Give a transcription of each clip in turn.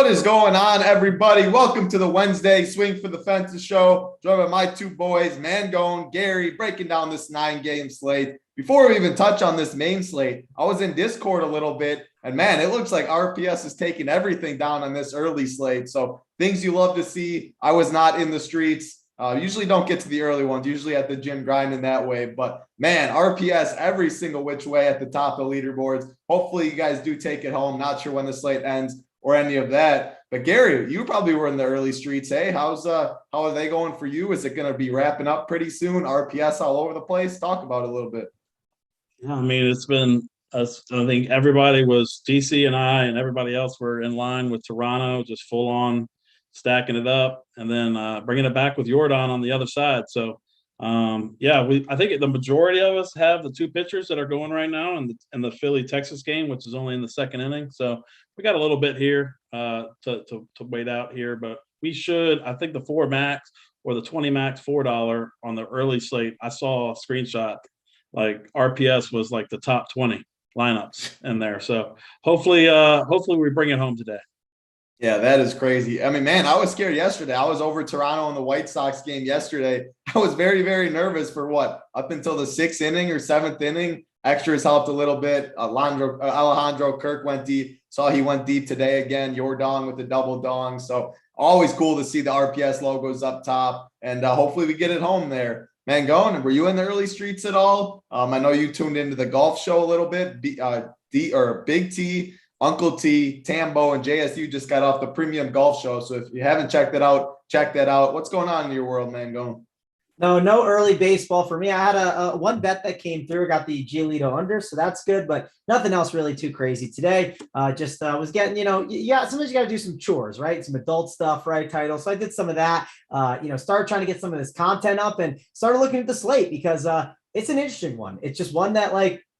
What is going on, everybody? Welcome to the Wednesday Swing for the Fences show. Joined by my two boys, Mangone, Gary, breaking down this 9-game slate. Before we even touch on this main slate, I was in Discord a little bit, and man, it looks like RPS is taking everything down on this early slate. So things you love to see. I was not in the streets. Usually don't get to the early ones, usually at the gym grinding that way. But man, RPS every single which way at the top of leaderboards. Hopefully you guys do take it home. Not sure when the slate ends or any of that. But Gary, you probably were in the early streets. Hey, how are they going for you? Is it going to be wrapping up pretty soon? RPS all over the place? Talk about it a little bit. Yeah, I mean, it's been I think everybody was DC and I and everybody else were in line with Toronto, just full on stacking it up and then bringing it back with Jordan on the other side. So I think the majority of us have the two pitchers that are going right now in the Philly Texas game, which is only in the second inning. So we got a little bit here to wait out here, but we should. I think the 4 max or the 20 max $4 on the early slate. I saw a screenshot like RPS was like the top 20 lineups in there. So hopefully we bring it home today. Yeah, that is crazy. I mean, man, I was scared yesterday. I was over Toronto in the White Sox game yesterday. I was very, very nervous for up until the 6th inning or 7th inning. Extras helped a little bit. Alejandro Kirk went deep. Saw he went deep today again. Jordan with the double dong. So always cool to see the RPS logos up top. And hopefully we get it home there. Mangone, were you in the early streets at all? I know you tuned into the golf show a little bit. BigT, Uncle T, Tambo, and JSU just got off the premium golf show. So if you haven't checked it out, check that out. What's going on in your world, Mangone? No early baseball for me. I had a one bet that came through, got the Giolito under, so that's good, but nothing else really too crazy today. Was getting, sometimes you got to do some chores, right? Some adult stuff, right? Title. So I did some of that, started trying to get some of this content up and started looking at the slate because it's an interesting one. It's just one that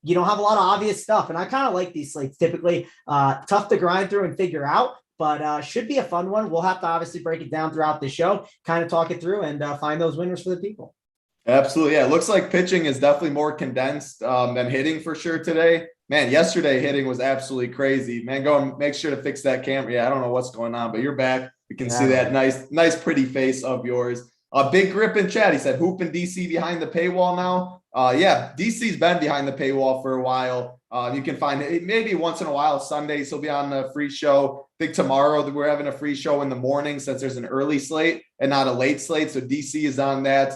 you don't have a lot of obvious stuff. And I kind of like these slates typically, tough to grind through and figure out, but should be a fun one. We'll have to obviously break it down throughout the show, kind of talk it through and find those winners for the people. Absolutely. Yeah. It looks like pitching is definitely more condensed than hitting for sure today. Man, yesterday hitting was absolutely crazy. Man, go and make sure to fix that camera. Yeah, I don't know what's going on, but you're back. We can see that nice, pretty face of yours. Big grip in chat. He said, hoop in DC behind the paywall now. DC's been behind the paywall for a while. You can find it maybe once in a while. Sundays he'll be on the free show. I think tomorrow we're having a free show in the morning since there's an early slate and not a late slate. So DC is on that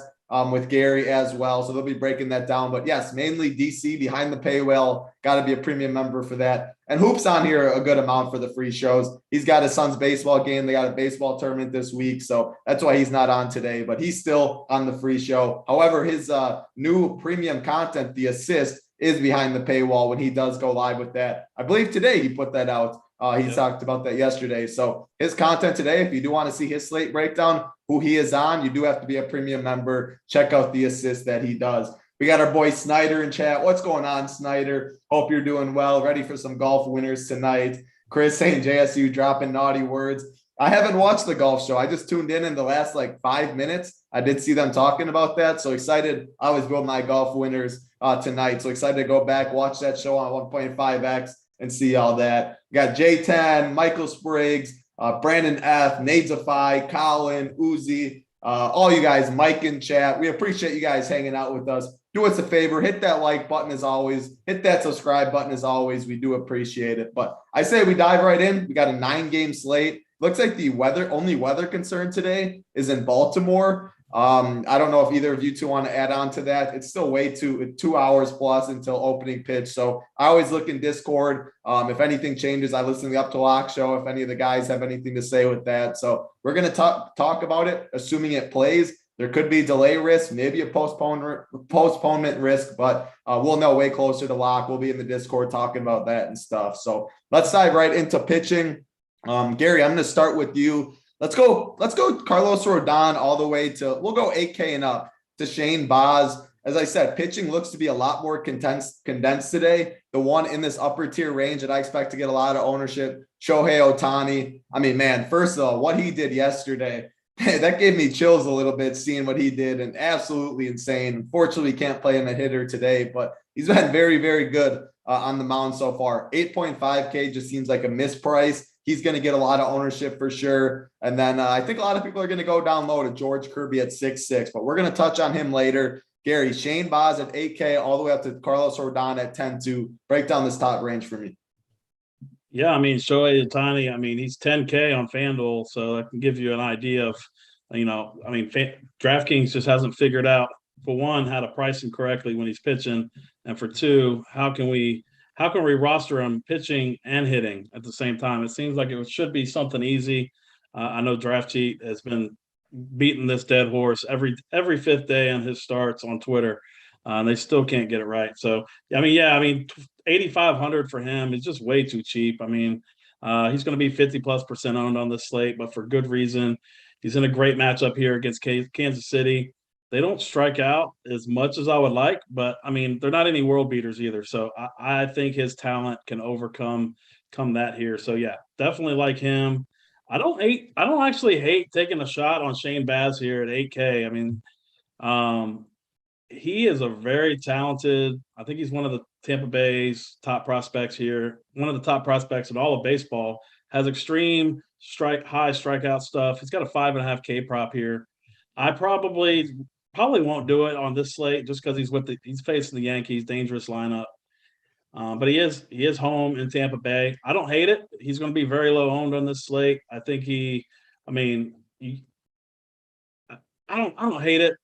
with Gary as well. So they'll be breaking that down. But yes, mainly DC behind the paywall. Got to be a premium member for that. And Hoop's on here a good amount for the free shows. He's got his son's baseball game. They got a baseball tournament this week. So that's why he's not on today, but he's still on the free show. However, his new premium content, The Assist, is behind the paywall when he does go live with that. I believe today he put that out. He talked about that yesterday. So his content today, if you do want to see his slate breakdown, who he is on, you do have to be a premium member. Check out The Assist that he does. We got our boy Snyder in chat. What's going on, Snyder? Hope you're doing well. Ready for some golf winners tonight. Chris saying JSU dropping naughty words. I haven't watched the golf show. I just tuned in the last 5 minutes. I did see them talking about that. So excited. I always build my golf winners tonight. So excited to go back, watch that show on 1.5X and see all that. We got J10, Michael Spriggs, Brandon F, Nadesify, Colin, Uzi, all you guys, Mike in chat. We appreciate you guys hanging out with us. Do us a favor, hit that like button as always, hit that subscribe button as always. We do appreciate it. But I say we dive right in. We got a 9-game slate. Looks like the only weather concern today is in Baltimore. I don't know if either of you two want to add on to that. It's still way 2 hours plus until opening pitch. So I always look in Discord. If anything changes, I listen to the Up to Lock show. If any of the guys have anything to say with that. So we're going to talk about it, assuming it plays. There could be delay risk, maybe a postponement risk, but we'll know way closer to lock. We'll be in the Discord talking about that and stuff. So let's dive right into pitching. Gary, I'm going to start with you. Let's go Carlos Rodon all the way to, we'll go 8K and up to Shane Baz. As I said, pitching looks to be a lot more condensed today. The one in this upper tier range that I expect to get a lot of ownership, Shohei Ohtani. I mean, man, first of all, what he did yesterday, that gave me chills a little bit seeing what he did, and absolutely insane. Unfortunately, he can't play him a hitter today, but he's been very, very good on the mound so far. 8.5K just seems like a misprice. He's going to get a lot of ownership for sure. And then I think a lot of people are going to go down low to George Kirby at 6.6, but we're going to touch on him later. Gary, Shane Baz at 8K, all the way up to Carlos Rodon at 10.2. Break down this top range for me. Yeah, I mean, Shohei Ohtani, I mean, he's 10K on FanDuel, so that can give you an idea of, DraftKings just hasn't figured out, for one, how to price him correctly when he's pitching, and for two, how can we roster him pitching and hitting at the same time? It seems like it should be something easy. I know Draft Cheat has been beating this dead horse every fifth day on his starts on Twitter. And they still can't get it right. So, 8,500 for him is just way too cheap. I mean, he's going to be 50+% owned on this slate, but for good reason. He's in a great matchup here against Kansas City. They don't strike out as much as I would like, but I mean, they're not any world beaters either. So I think his talent can overcome that here. So yeah, definitely like him. I don't actually hate taking a shot on Shane Baz here at 8K. I mean, he is a very talented, I think he's one of the Tampa Bay's top prospects here, one of the top prospects in all of baseball, has extreme high strikeout stuff. He's got a 5.5K prop here. I probably won't do it on this slate just because he's facing the Yankees, dangerous lineup. But he is home in Tampa Bay. I don't hate it. He's going to be very low owned on this slate. I think I don't hate it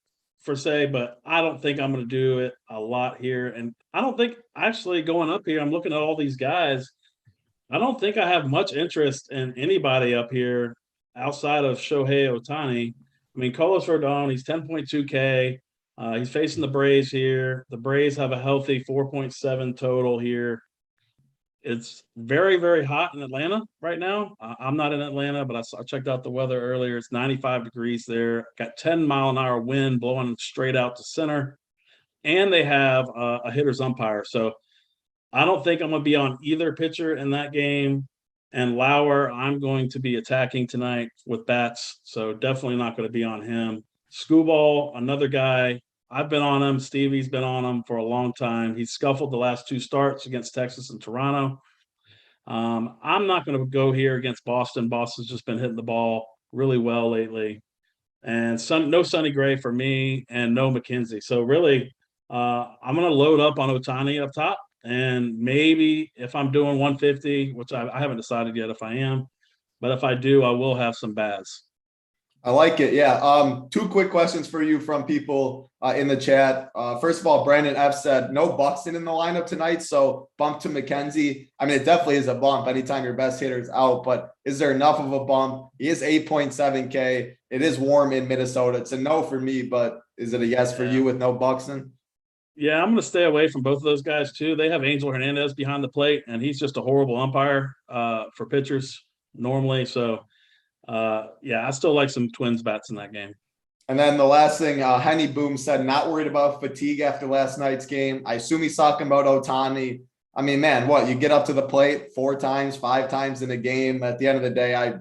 per se, but I don't think I'm going to do it a lot here. And I don't think actually going up here, I'm looking at all these guys. I don't think I have much interest in anybody up here outside of Shohei Ohtani. I mean, Carlos Rodon, he's 10.2K. He's facing the Braves here. The Braves have a healthy 4.7 total here. It's very, very hot in Atlanta right now. I'm not in Atlanta, but I checked out the weather earlier. It's 95 degrees there. Got 10-mile-an-hour wind blowing straight out to center. And they have a hitter's umpire. So I don't think I'm going to be on either pitcher in that game. And Lauer, I'm going to be attacking tonight with bats. So definitely not going to be on him. Skubal, another guy. I've been on him. Stevie's been on him for a long time. He's scuffled the last two starts against Texas and Toronto. I'm not going to go here against Boston. Boston's just been hitting the ball really well lately. And no Sonny Gray for me and no McKenzie. So really, I'm going to load up on Ohtani up top. And maybe if I'm doing 150, which I haven't decided yet if I am, but if I do, I will have some Baz. I like it. Yeah. Two quick questions for you from people in the chat. First of all, Brandon F said no Buxton in the lineup tonight, so bump to McKenzie. I mean, it definitely is a bump anytime your best hitter is out, but is there enough of a bump? He is 8.7K. It is warm in Minnesota. It's a no for me, but is it a yes for you with no Buxton? Yeah, I'm going to stay away from both of those guys too. They have Angel Hernandez behind the plate, and he's just a horrible umpire for pitchers normally. So, I still like some Twins bats in that game. And then the last thing, Henny Boom said, not worried about fatigue after last night's game. I assume he's talking about Ohtani. I mean, man, you get up to the plate 4 times, 5 times in a game. At the end of the day,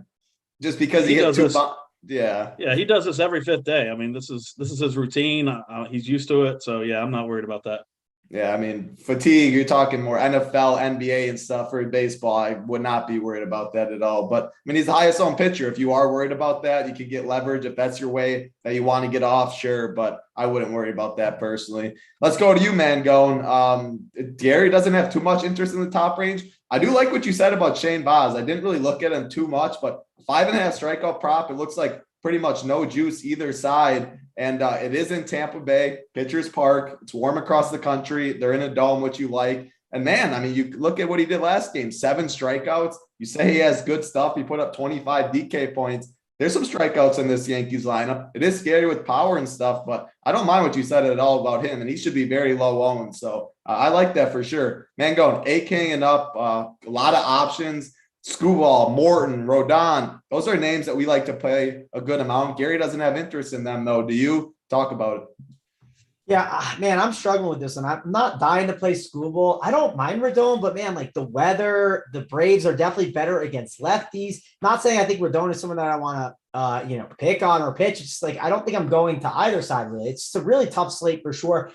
just because he hit 2 bombs. Yeah, he does this every 5th day. I mean, this is his routine. He's used to it. So yeah, I'm not worried about that. Yeah, I mean, fatigue, you're talking more NFL, NBA and stuff for baseball. I would not be worried about that at all. But I mean, he's the highest owned pitcher. If you are worried about that, you can get leverage. If that's your way that you want to get off, sure. But I wouldn't worry about that personally. Let's go to you, Mangone. Gary doesn't have too much interest in the top range. I do like what you said about Shane Baz. I didn't really look at him too much, but 5.5 strikeout prop, it looks like pretty much no juice either side. And it is in Tampa Bay, Pitchers Park. It's warm across the country. They're in a dome, which you like. And man, I mean, you look at what he did last game, 7 strikeouts. You say he has good stuff. He put up 25 DK points. There's some strikeouts in this Yankees lineup. It is scary with power and stuff, but I don't mind what you said at all about him. And he should be very low owned. So I like that for sure. Man, going 8K and up, a lot of options. Skubal, Morton, Rodon. Those are names that we like to pay a good amount. Gary doesn't have interest in them, though. Do you? Talk about it. Yeah, man, I'm struggling with this, and I'm not dying to play Skubal. I don't mind Rodon, but man, like the weather, the Braves are definitely better against lefties. Not saying I think Rodon is someone that I want to, pick on or pitch. It's just like I don't think I'm going to either side really. It's just a really tough slate for sure.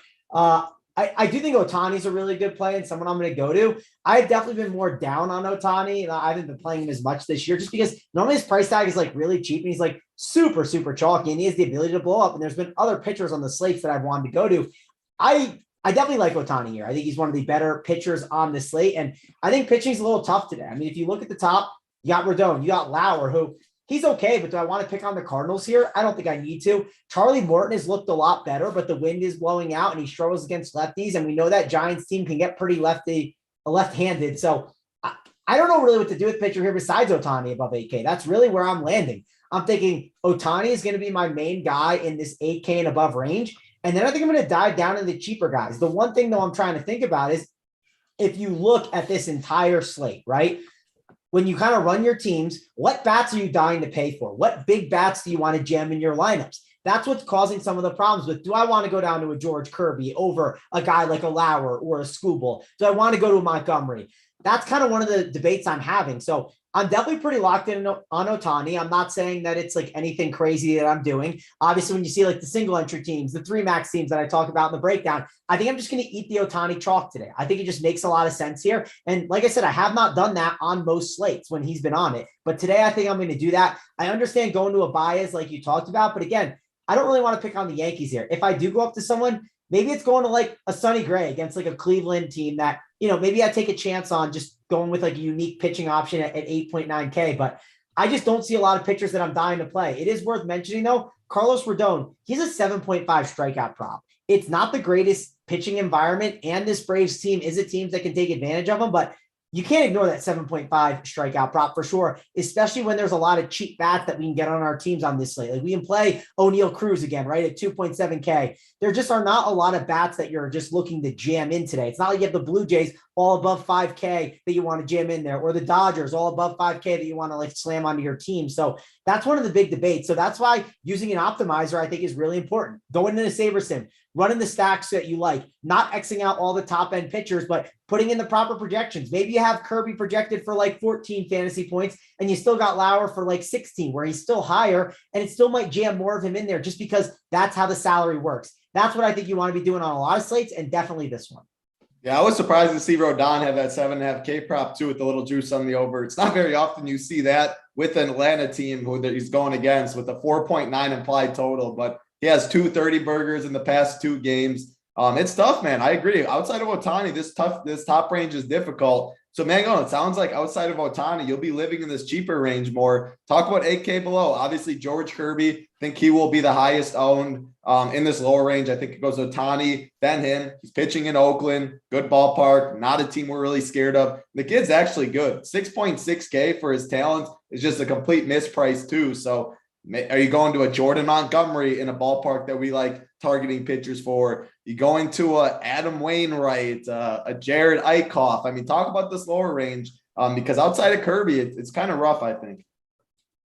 I do think Ohtani's a really good play and someone I'm going to go to. I've definitely been more down on Ohtani. I haven't been playing him as much this year just because normally his price tag is like really cheap and he's like super, super chalky and he has the ability to blow up. And there's been other pitchers on the slates that I've wanted to go to. I definitely like Ohtani here. I think he's one of the better pitchers on the slate. And I think pitching's a little tough today. I mean, if you look at the top, you got Rodon, you got Lauer, who he's okay, but do I want to pick on the Cardinals here? I don't think I need to. Charlie Morton has looked a lot better, but the wind is blowing out and he struggles against lefties. And we know that Giants team can get pretty left-handed. So I don't know really what to do with pitcher here besides Ohtani above 8K. That's really where I'm landing. I'm thinking Ohtani is going to be my main guy in this 8K and above range. And then I think I'm going to dive down into the cheaper guys. The one thing though I'm trying to think about is if you look at this entire slate, right? When you kind of run your teams, what bats are you dying to pay for? What big bats do you want to jam in your lineups? That's what's causing some of the problems with, do I want to go down to a George Kirby over a guy like a Lauer or a Skubal? Do I want to go to a Montgomery? That's kind of one of the debates I'm having. So I'm definitely pretty locked in on Ohtani. I'm not saying that it's like anything crazy that I'm doing. Obviously, when you see like the single entry teams, the 3 max teams that I talk about in the breakdown, I think I'm just going to eat the Ohtani chalk today. I think it just makes a lot of sense here. And like I said, I have not done that on most slates when he's been on it. But today I think I'm going to do that. I understand going to a Baez like you talked about. But again, I don't really want to pick on the Yankees here. If I do go up to someone, maybe it's going to like a Sonny Gray against like a Cleveland team that, you know, maybe I take a chance on just going with like a unique pitching option at 8.9K, but I just don't see a lot of pitchers that I'm dying to play. It is worth mentioning though, Carlos Rodon, he's a 7.5 strikeout prop. It's not the greatest pitching environment, and this Braves team is a team that can take advantage of him, but you can't ignore that 7.5 strikeout prop for sure, especially when there's a lot of cheap bats that we can get on our teams on this slate. Like we can play O'Neal Cruz again, right, at 2.7K. There just are not a lot of bats that you're just looking to jam in today. It's not like you have the Blue Jays all above 5K that you want to jam in there, or the Dodgers all above 5K that you want to like slam onto your team. So that's one of the big debates. So that's why using an optimizer, I think, is really important. Going into Saber Sim, running the stacks that you like, not Xing out all the top end pitchers, but putting in the proper projections. Maybe you have Kirby projected for like 14 fantasy points and you still got Lauer for like 16, where he's still higher, and it still might jam more of him in there just because that's how the salary works. That's what I think you want to be doing on a lot of slates, and definitely this one. Yeah, I was surprised to see Rodon have that 7.5K prop too with the little juice on the over. It's not very often you see that with an Atlanta team who he's going against with a 4.9 implied total, but he has 230 burgers in the past 2 games. It's tough, man. I agree. Outside of Ohtani, this top range is difficult. So, Mango, it sounds like outside of Ohtani, you'll be living in this cheaper range more. Talk about 8K below. Obviously, George Kirby, I think he will be the highest owned in this lower range. I think it goes Ohtani, then him. He's pitching in Oakland, good ballpark, not a team we're really scared of. The kid's actually good. 6.6K for his talent is just a complete misprice too. So, are you going to a Jordan Montgomery in a ballpark that we like targeting pitchers for? You going to a Adam Wainwright, a Jared Eichhoff? I mean, talk about this lower range because outside of Kirby, it's kind of rough, I think.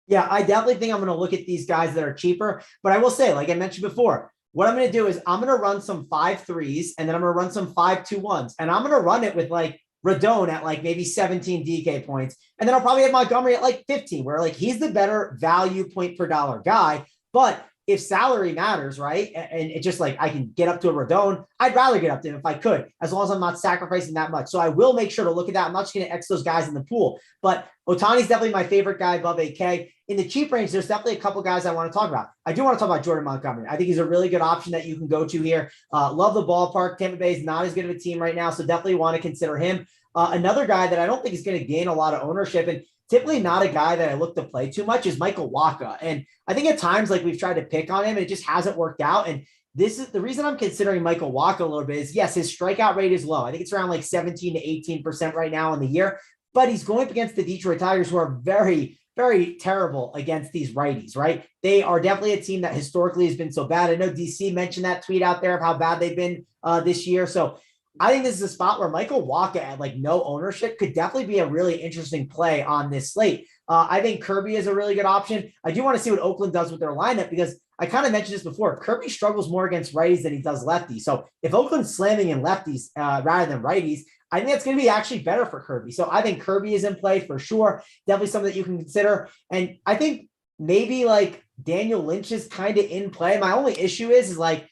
Yeah, I definitely think I'm going to look at these guys that are cheaper. But I will say, like I mentioned before, what I'm going to do is I'm going to run some 5.3s and then I'm going to run some 5.2.1s. And I'm going to run it with like Rodon at like maybe 17 DK points. And then I'll probably have Montgomery at like 15, where like he's the better value point per dollar guy. But if salary matters, right, and it's just like I can get up to a Rodon, I'd rather get up to him if I could, as long as I'm not sacrificing that much. So I will make sure to look at that. I'm not just going to X those guys in the pool. But Ohtani's definitely my favorite guy above 8K. In the cheap range, there's definitely a couple guys I want to talk about. I do want to talk about Jordan Montgomery. I think he's a really good option that you can go to here. Love the ballpark. Tampa Bay is not as good of a team right now, so definitely want to consider him. Another guy that I don't think is going to gain a lot of ownership, and typically not a guy that I look to play too much, is Michael Wacha. And I think at times, like we've tried to pick on him, and it just hasn't worked out. And this is the reason I'm considering Michael Wacha a little bit is, yes, his strikeout rate is low. I think it's around like 17 to 18% right now in the year, but he's going up against the Detroit Tigers, who are very, very terrible against these righties, right? They are definitely a team that historically has been so bad. I know DC mentioned that tweet out there of how bad they've been this year. So I think this is a spot where Michael Wacha at like no ownership could definitely be a really interesting play on this slate. I think Kirby is a really good option. I do want to see what Oakland does with their lineup, because I kind of mentioned this before. Kirby struggles more against righties than he does lefties. So if Oakland's slamming in lefties rather than righties, I think that's going to be actually better for Kirby. So I think Kirby is in play for sure. Definitely something that you can consider. And I think maybe like Daniel Lynch is kind of in play. My only issue is like,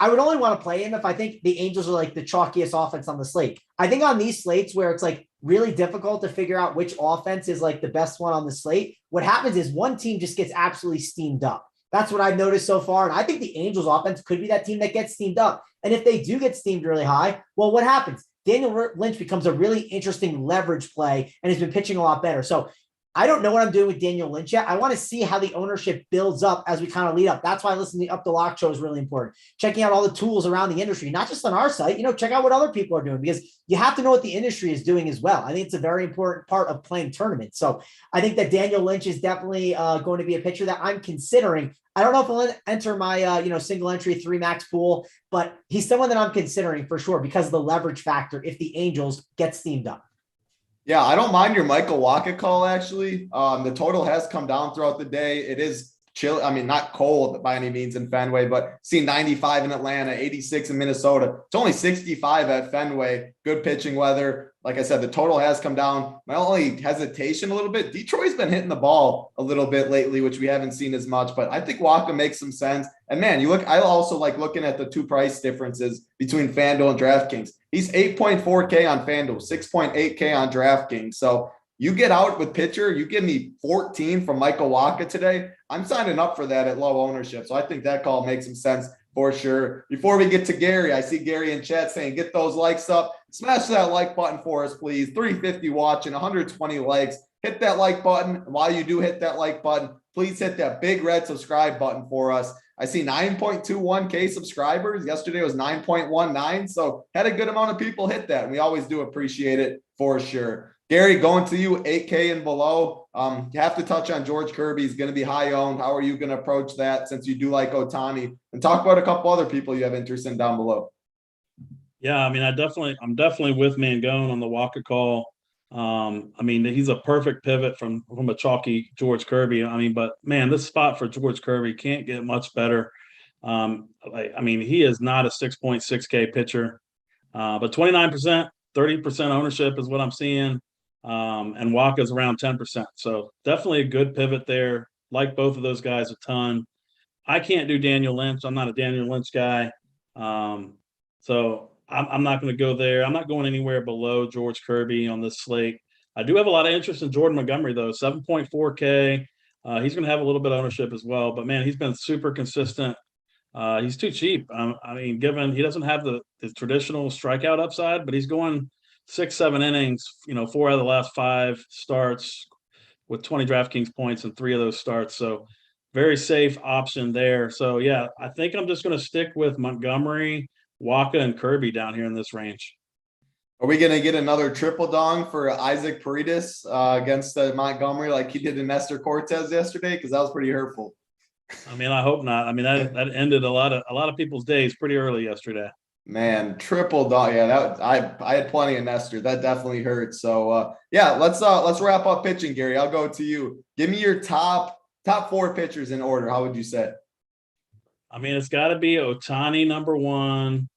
I would only want to play him if I think the Angels are like the chalkiest offense on the slate. I think on these slates where it's like really difficult to figure out which offense is like the best one on the slate, what happens is one team just gets absolutely steamed up. That's what I've noticed so far. And I think the Angels offense could be that team that gets steamed up. And if they do get steamed really high, well, what happens? Daniel Lynch becomes a really interesting leverage play and has been pitching a lot better. So I don't know what I'm doing with Daniel Lynch yet. I want to see how the ownership builds up as we kind of lead up. That's why listening to Up the Lock show is really important. Checking out all the tools around the industry, not just on our site, check out what other people are doing, because you have to know what the industry is doing as well. I think it's a very important part of playing tournaments. So I think that Daniel Lynch is definitely going to be a pitcher that I'm considering. I don't know if he'll enter my, single entry 3 max pool, but he's someone that I'm considering for sure because of the leverage factor if the Angels get steamed up. Yeah, I don't mind your Michael Wacha call, actually. The total has come down throughout the day. It is chill. I mean, not cold by any means in Fenway, but seen 95 in Atlanta, 86 in Minnesota. It's only 65 at Fenway. Good pitching weather. Like I said, the total has come down. My only hesitation a little bit, Detroit's been hitting the ball a little bit lately, which we haven't seen as much, but I think Wacha makes some sense. And man, I also like looking at the 2 price differences between FanDuel and DraftKings. He's 8.4K on FanDuel, 6.8K on DraftKings. So you get out with pitcher, you give me 14 from Michael Wacha today. I'm signing up for that at low ownership. So I think that call makes some sense for sure. Before we get to Gary, I see Gary in chat saying, get those likes up. Smash that like button for us, please. 350 watching, 120 likes. Hit that like button. And while you do hit that like button, please hit that big red subscribe button for us. I see 9.21K subscribers. Yesterday was 9.19. So had a good amount of people hit that. And we always do appreciate it for sure. Gary, going to you, 8K and below. You have to touch on George Kirby. He's going to be high owned. How are you going to approach that since you do like Ohtani? And talk about a couple other people you have interest in down below. Yeah, I mean, I'm definitely with Mangone on the Wacha call. I mean, he's a perfect pivot from a chalky George Kirby. I mean, but man, this spot for George Kirby can't get much better. I mean, he is not a 6.6K pitcher, but 29%, 30% ownership is what I'm seeing. And Wacha's around 10%. So definitely a good pivot there. Like both of those guys a ton. I can't do Daniel Lynch. I'm not a Daniel Lynch guy. So I'm not going to go there. I'm not going anywhere below George Kirby on this slate. I do have a lot of interest in Jordan Montgomery, though. 7.4K. He's going to have a little bit of ownership as well. But, man, he's been super consistent. He's too cheap. I mean, given he doesn't have the traditional strikeout upside, but he's going 6-7 innings, 4 out of the last 5 starts with 20 DraftKings points and 3 of those starts. So very safe option there. So, yeah, I think I'm just going to stick with Montgomery, Wacha, and Kirby down here in this range. Are we going to get another triple dong for Isaac Paredes against Montgomery like he did in Nestor Cortez yesterday? Because that was pretty hurtful. I mean, I hope not. I mean, that ended a lot of people's days pretty early yesterday. Man, triple dong. Yeah, I had plenty of Nestor. That definitely hurt. So yeah, let's wrap up pitching, Gary. I'll go to you. Give me your top 4 pitchers in order. How would you say? I mean, it's got to be Ohtani number 1.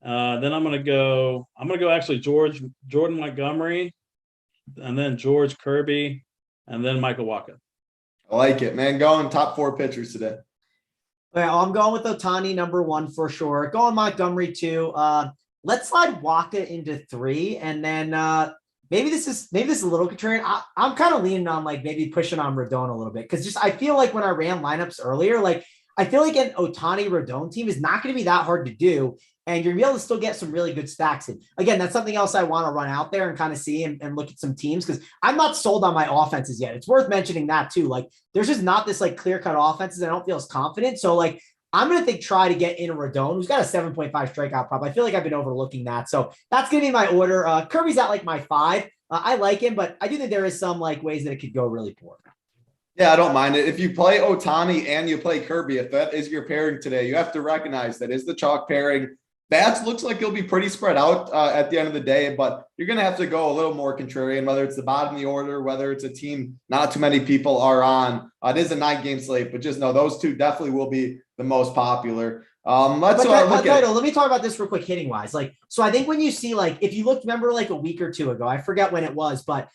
Then I'm gonna go actually Jordan Montgomery, and then George Kirby, and then Michael Wacha. I like it, man. Going top 4 pitchers today. Well, I'm going with Ohtani number 1 for sure. Going Montgomery 2. Let's slide Wacha into 3, and then maybe this is a little contrarian. I'm kind of leaning on like maybe pushing on Rodon a little bit because just I feel like when I ran lineups earlier, like I feel like an Ohtani Rodon team is not going to be that hard to do. And you're going to be able to still get some really good stacks in. Again, that's something else I want to run out there and kind of see and look at some teams because I'm not sold on my offenses yet. It's worth mentioning that too. Like there's just not this like clear-cut offenses. I don't feel as confident. So like I'm going to try to get in a Rodon who's got a 7.5 strikeout prop. I feel like I've been overlooking that. So that's going to be my order. Kirby's at like my 5. I like him, but I do think there is some like ways that it could go really poor. Yeah, I don't mind it. If you play Ohtani and you play Kirby, if that is your pairing today, you have to recognize that is the chalk pairing. Bats looks like it'll be pretty spread out at the end of the day, but you're going to have to go a little more contrarian, whether it's the bottom of the order, whether it's a team not too many people are on. It is a 9-game slate, but just know those 2 definitely will be the most popular. Let me talk about this real quick hitting wise. Like, so I think when you see, like, if you remember like a week or 2 ago, I forget when it was, but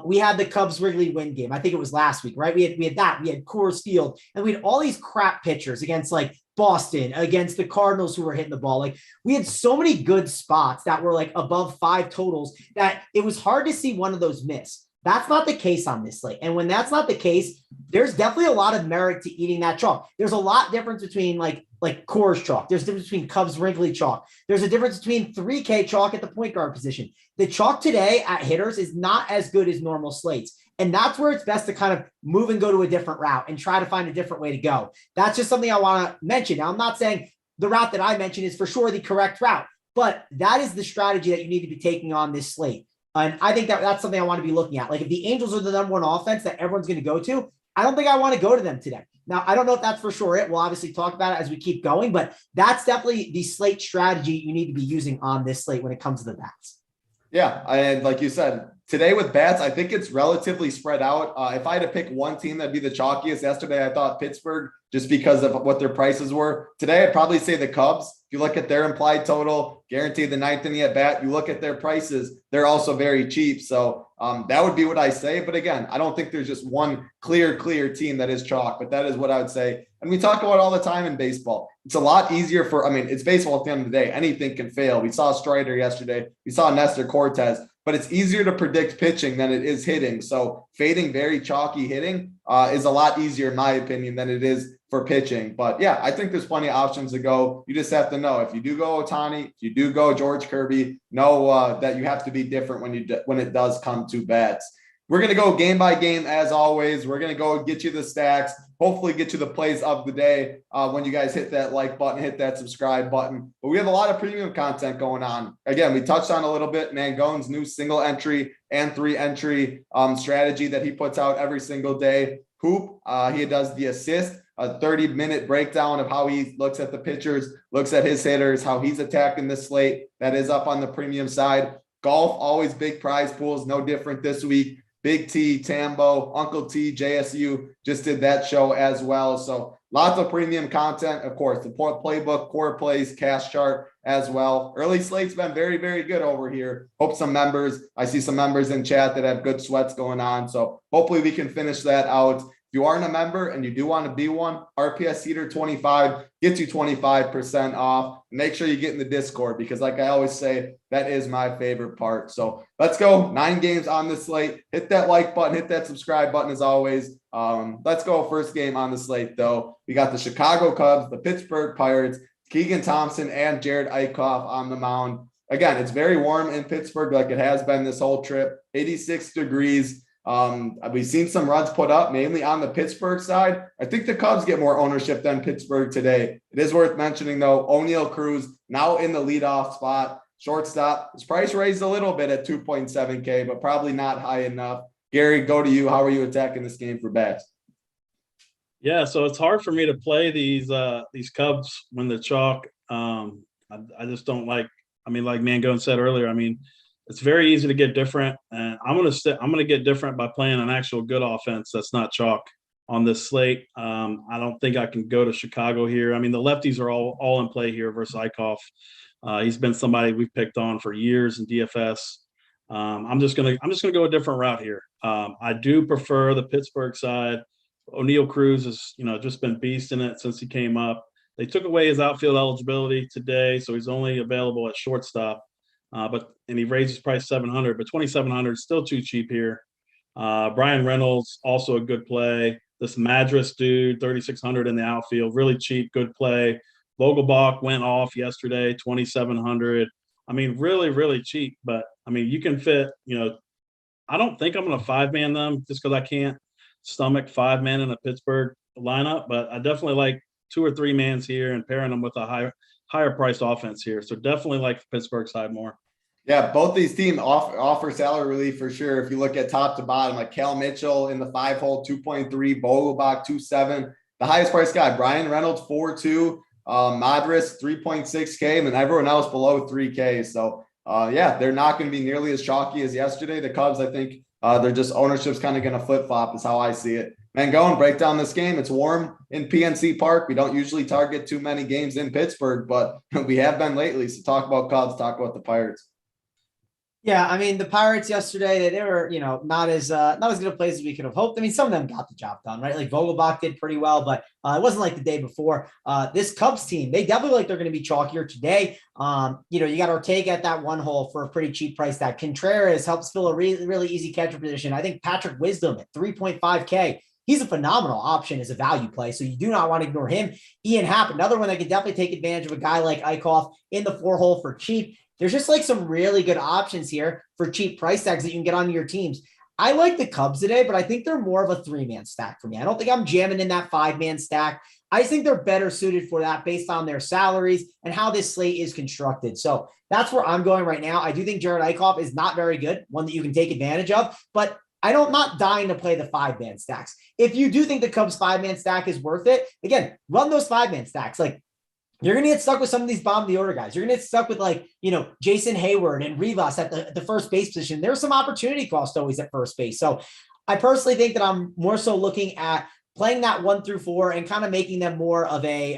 we had the Cubs Wrigley win game. I think it was last week, right? We had Coors Field and we had all these crap pitchers against like Boston, against the Cardinals who were hitting the ball. Like, we had so many good spots that were like above 5 totals that it was hard to see one of those miss. That's not the case on this slate. And when that's not the case, there's definitely a lot of merit to eating that chalk. There's a lot difference between like Coors chalk. There's a difference between Cubs Wrigley chalk. There's a difference between 3K chalk at the point guard position. The chalk today at hitters is not as good as normal slates. And that's where it's best to kind of move and go to a different route and try to find a different way to go. That's just something I want to mention. Now, I'm not saying the route that I mentioned is for sure the correct route, but that is the strategy that you need to be taking on this slate. And I think that that's something I want to be looking at. Like, if the Angels are the number one offense that everyone's going to go to, I don't think I want to go to them today. Now, I don't know if that's for sure it. We'll obviously talk about it as we keep going, but that's definitely the slate strategy you need to be using on this slate when it comes to the bats. Yeah, and like you said, today with bats, I think it's relatively spread out. If I had to pick one team that'd be the chalkiest, yesterday I thought Pittsburgh, just because of what their prices were. Today, I'd probably say the Cubs. If you look at their implied total, guaranteed the 9th inning at bat, you look at their prices, they're also very cheap. So that would be what I say. But again, I don't think there's just one clear team that is chalk, but that is what I would say. And we talk about all the time in baseball. It's a lot easier it's baseball at the end of the day. Anything can fail. We saw Strider yesterday. We saw Nestor Cortez. But it's easier to predict pitching than it is hitting. So fading very chalky hitting is a lot easier, in my opinion, than it is for pitching. But yeah, I think there's plenty of options to go. You just have to know, if you do go Ohtani, if you do go George Kirby, know that you have to be different when it does come to bats. We're going to go game by game as always. We're going to go get you the stacks, hopefully get you the plays of the day when you guys hit that like button, hit that subscribe button. But we have a lot of premium content going on. Again, we touched on a little bit Mangone's new single entry and 3 entry strategy that he puts out every single day. Hoop, he does the assist, a 30-minute breakdown of how he looks at the pitchers, looks at his hitters, how he's attacking the slate. That is up on the premium side. Golf, always big prize pools, no different this week. Big T, Tambo, Uncle T, JSU just did that show as well. So lots of premium content. Of course, the playbook, core plays, cash chart as well. Early slate's been very, very good over here. Hope some members, I see some members in chat that have good sweats going on. So hopefully we can finish that out. If you aren't a member and you do want to be one, RPS Cedar 25 gets you 25% off. Make sure you get in the Discord because, like I always say, that is my favorite part. So let's go. 9 games on the slate. Hit that like button, hit that subscribe button as always. Let's go. First game on the slate, though. We got the Chicago Cubs, the Pittsburgh Pirates, Keegan Thompson and Jared Eichhoff on the mound. Again, it's very warm in Pittsburgh like it has been this whole trip. 86 degrees. We've seen some runs put up, mainly on the Pittsburgh side. I think the Cubs get more ownership than Pittsburgh today. It is worth mentioning, though, O'Neal Cruz now in the leadoff spot. Shortstop, his price raised a little bit at 2.7K, but probably not high enough. Gary, go to you. How are you attacking this game for bats? Yeah, so it's hard for me to play these Cubs when the chalk. I just don't like. Like Mangone said earlier. It's very easy to get different, and I'm gonna get different by playing an actual good offense that's not chalk on this slate. I don't think I can go to Chicago here. The lefties are all in play here versus Eichhoff. He's been somebody we've picked on for years in DFS. I'm just gonna go a different route here. I do prefer the Pittsburgh side. O'Neal Cruz has just been beasting it since he came up. They took away his outfield eligibility today, so he's only available at shortstop. And he raised his price $700, but $2,700 is still too cheap here. Brian Reynolds, also a good play. This Madras dude, $3,600 in the outfield, really cheap, good play. Vogelbach went off yesterday, $2,700. Really, really cheap, but you can fit, I don't think I'm going to 5-man them just because I can't stomach 5-man in a Pittsburgh lineup, but I definitely like 2 or 3 mans here and pairing them with a higher priced offense here. So definitely like the Pittsburgh side more. Yeah, both these teams offer salary relief for sure. If you look at top to bottom, like Cal Mitchell in the 5-hole, 2.3, Vogelbach 2.7. The highest priced guy, Brian Reynolds, 4.2, Madras 3.6K, and then everyone else below 3K. So they're not going to be nearly as chalky as yesterday. The Cubs, I think they're just ownership's kind of going to flip-flop is how I see it. Man, go and break down this game. It's warm in PNC Park. We don't usually target too many games in Pittsburgh, but we have been lately. So talk about Cubs, talk about the Pirates. Yeah, I mean the Pirates yesterday, they were, not as good a place as we could have hoped. I mean, some of them got the job done, right? Like Vogelbach did pretty well, but it wasn't like the day before. This Cubs team, they definitely like they're going to be chalkier today. You got Ortega at that one hole for a pretty cheap price tag. Contreras helps fill a really, really easy catcher position. I think Patrick Wisdom at 3.5K. He's a phenomenal option as a value play, so you do not want to ignore him. Ian Happ, another one that can definitely take advantage of a guy like Eichhoff in the 4 hole for cheap. There's just like some really good options here for cheap price tags that you can get on your teams. I like the Cubs today, but I think they're more of a 3-man stack for me. I don't think I'm jamming in that 5-man stack. I think they're better suited for that based on their salaries and how this slate is constructed. So that's where I'm going right now. I do think Jared Eichhoff is not very good, one that you can take advantage of, but not dying to play the 5-man stacks. If you do think the Cubs 5-man stack is worth it, again, run those 5-man stacks. Like, you're going to get stuck with some of these bottom of the order guys. You're going to get stuck with Jason Hayward and Rivas at the first base position. There's some opportunity cost always at first base. So I personally think that I'm more so looking at playing that 1 through 4 and kind of making them more of a,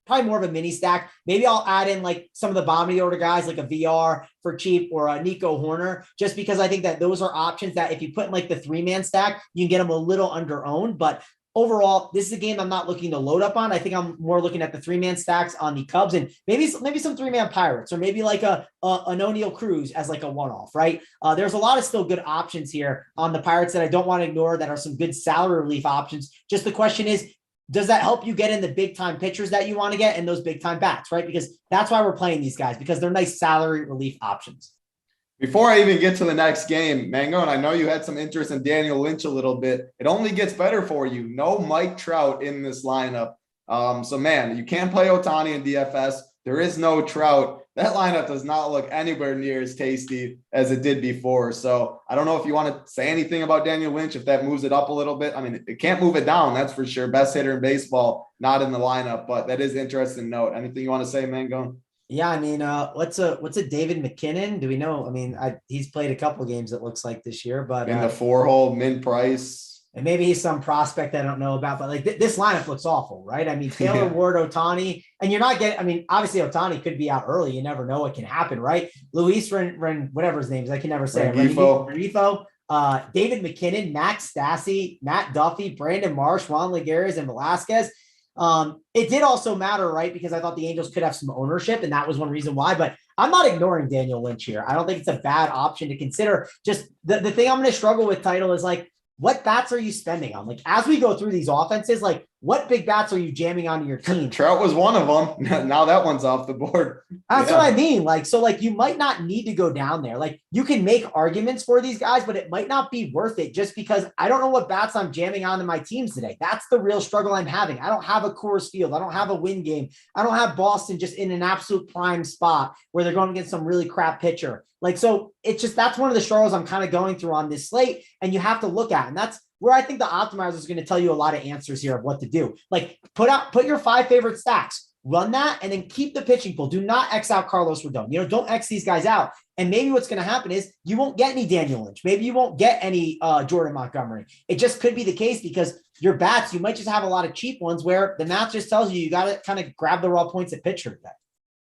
probably more of a mini stack. Maybe I'll add in like some of the bottom of the order guys like a VR for cheap or a Nico Horner, just because I think that those are options that if you put in like the 3-man stack, you can get them a little under owned. But overall, this is a game I'm not looking to load up on. I think I'm more looking at the 3-man stacks on the Cubs and maybe some 3-man Pirates, or maybe like an O'Neill Cruz as like a one-off, right? There's a lot of still good options here on the Pirates that I don't want to ignore that are some good salary relief options. Just the question is, does that help you get in the big time pitchers that you want to get and those big time bats, right? Because that's why we're playing these guys, because they're nice salary relief options. Before I even get to the next game, Mango, and I know you had some interest in Daniel Lynch a little bit. It only gets better for you. No Mike Trout in this lineup. So, man, you can't play Ohtani in DFS. There is no Trout. That lineup does not look anywhere near as tasty as it did before. So I don't know if you want to say anything about Daniel Lynch, if that moves it up a little bit. I mean, it can't move it down, that's for sure. Best hitter in baseball, not in the lineup, but that is interesting to note. Anything you want to say, Mango? Yeah, I mean, what's a David McKinnon? Do we know? I mean, he's played a couple of games, it looks like, this year, but in the 4-hole, min price. And maybe he's some prospect I don't know about, but like this lineup looks awful, right? I mean, Taylor Ward, Ohtani, and you're not getting, I mean, obviously Ohtani could be out early. You never know what can happen, right? Luis whatever his name is, I can never say it. Renifo, David McKinnon, Max Stassi, Matt Duffy, Brandon Marsh, Juan Lagares, and Velasquez. It did also matter, right? Because I thought the Angels could have some ownership, and that was one reason why, but I'm not ignoring Daniel Lynch here. I don't think it's a bad option to consider. Just the thing I'm going to struggle with, Title, is like, what bats are you spending on? Like, as we go through these offenses, like, what big bats are you jamming onto your team? Trout was one of them. Now that one's off the board. That's what I mean. Like, so like you might not need to go down there. Like, you can make arguments for these guys, but it might not be worth it just because I don't know what bats I'm jamming onto my teams today. That's the real struggle I'm having. I don't have a Coors Field. I don't have a win game. I don't have Boston just in an absolute prime spot where they're going against some really crap pitcher. Like, so it's just, that's one of the struggles I'm kind of going through on this slate, and you have to look at, and that's where I think the optimizer is going to tell you a lot of answers here of what to do. Like, put your 5 favorite stacks, run that, and then keep the pitching pool. Do not X out Carlos Rodon. Don't X these guys out. And maybe what's going to happen is you won't get any Daniel Lynch. Maybe you won't get any Jordan Montgomery. It just could be the case because your bats, you might just have a lot of cheap ones where the math just tells you got to kind of grab the raw points at pitcher today.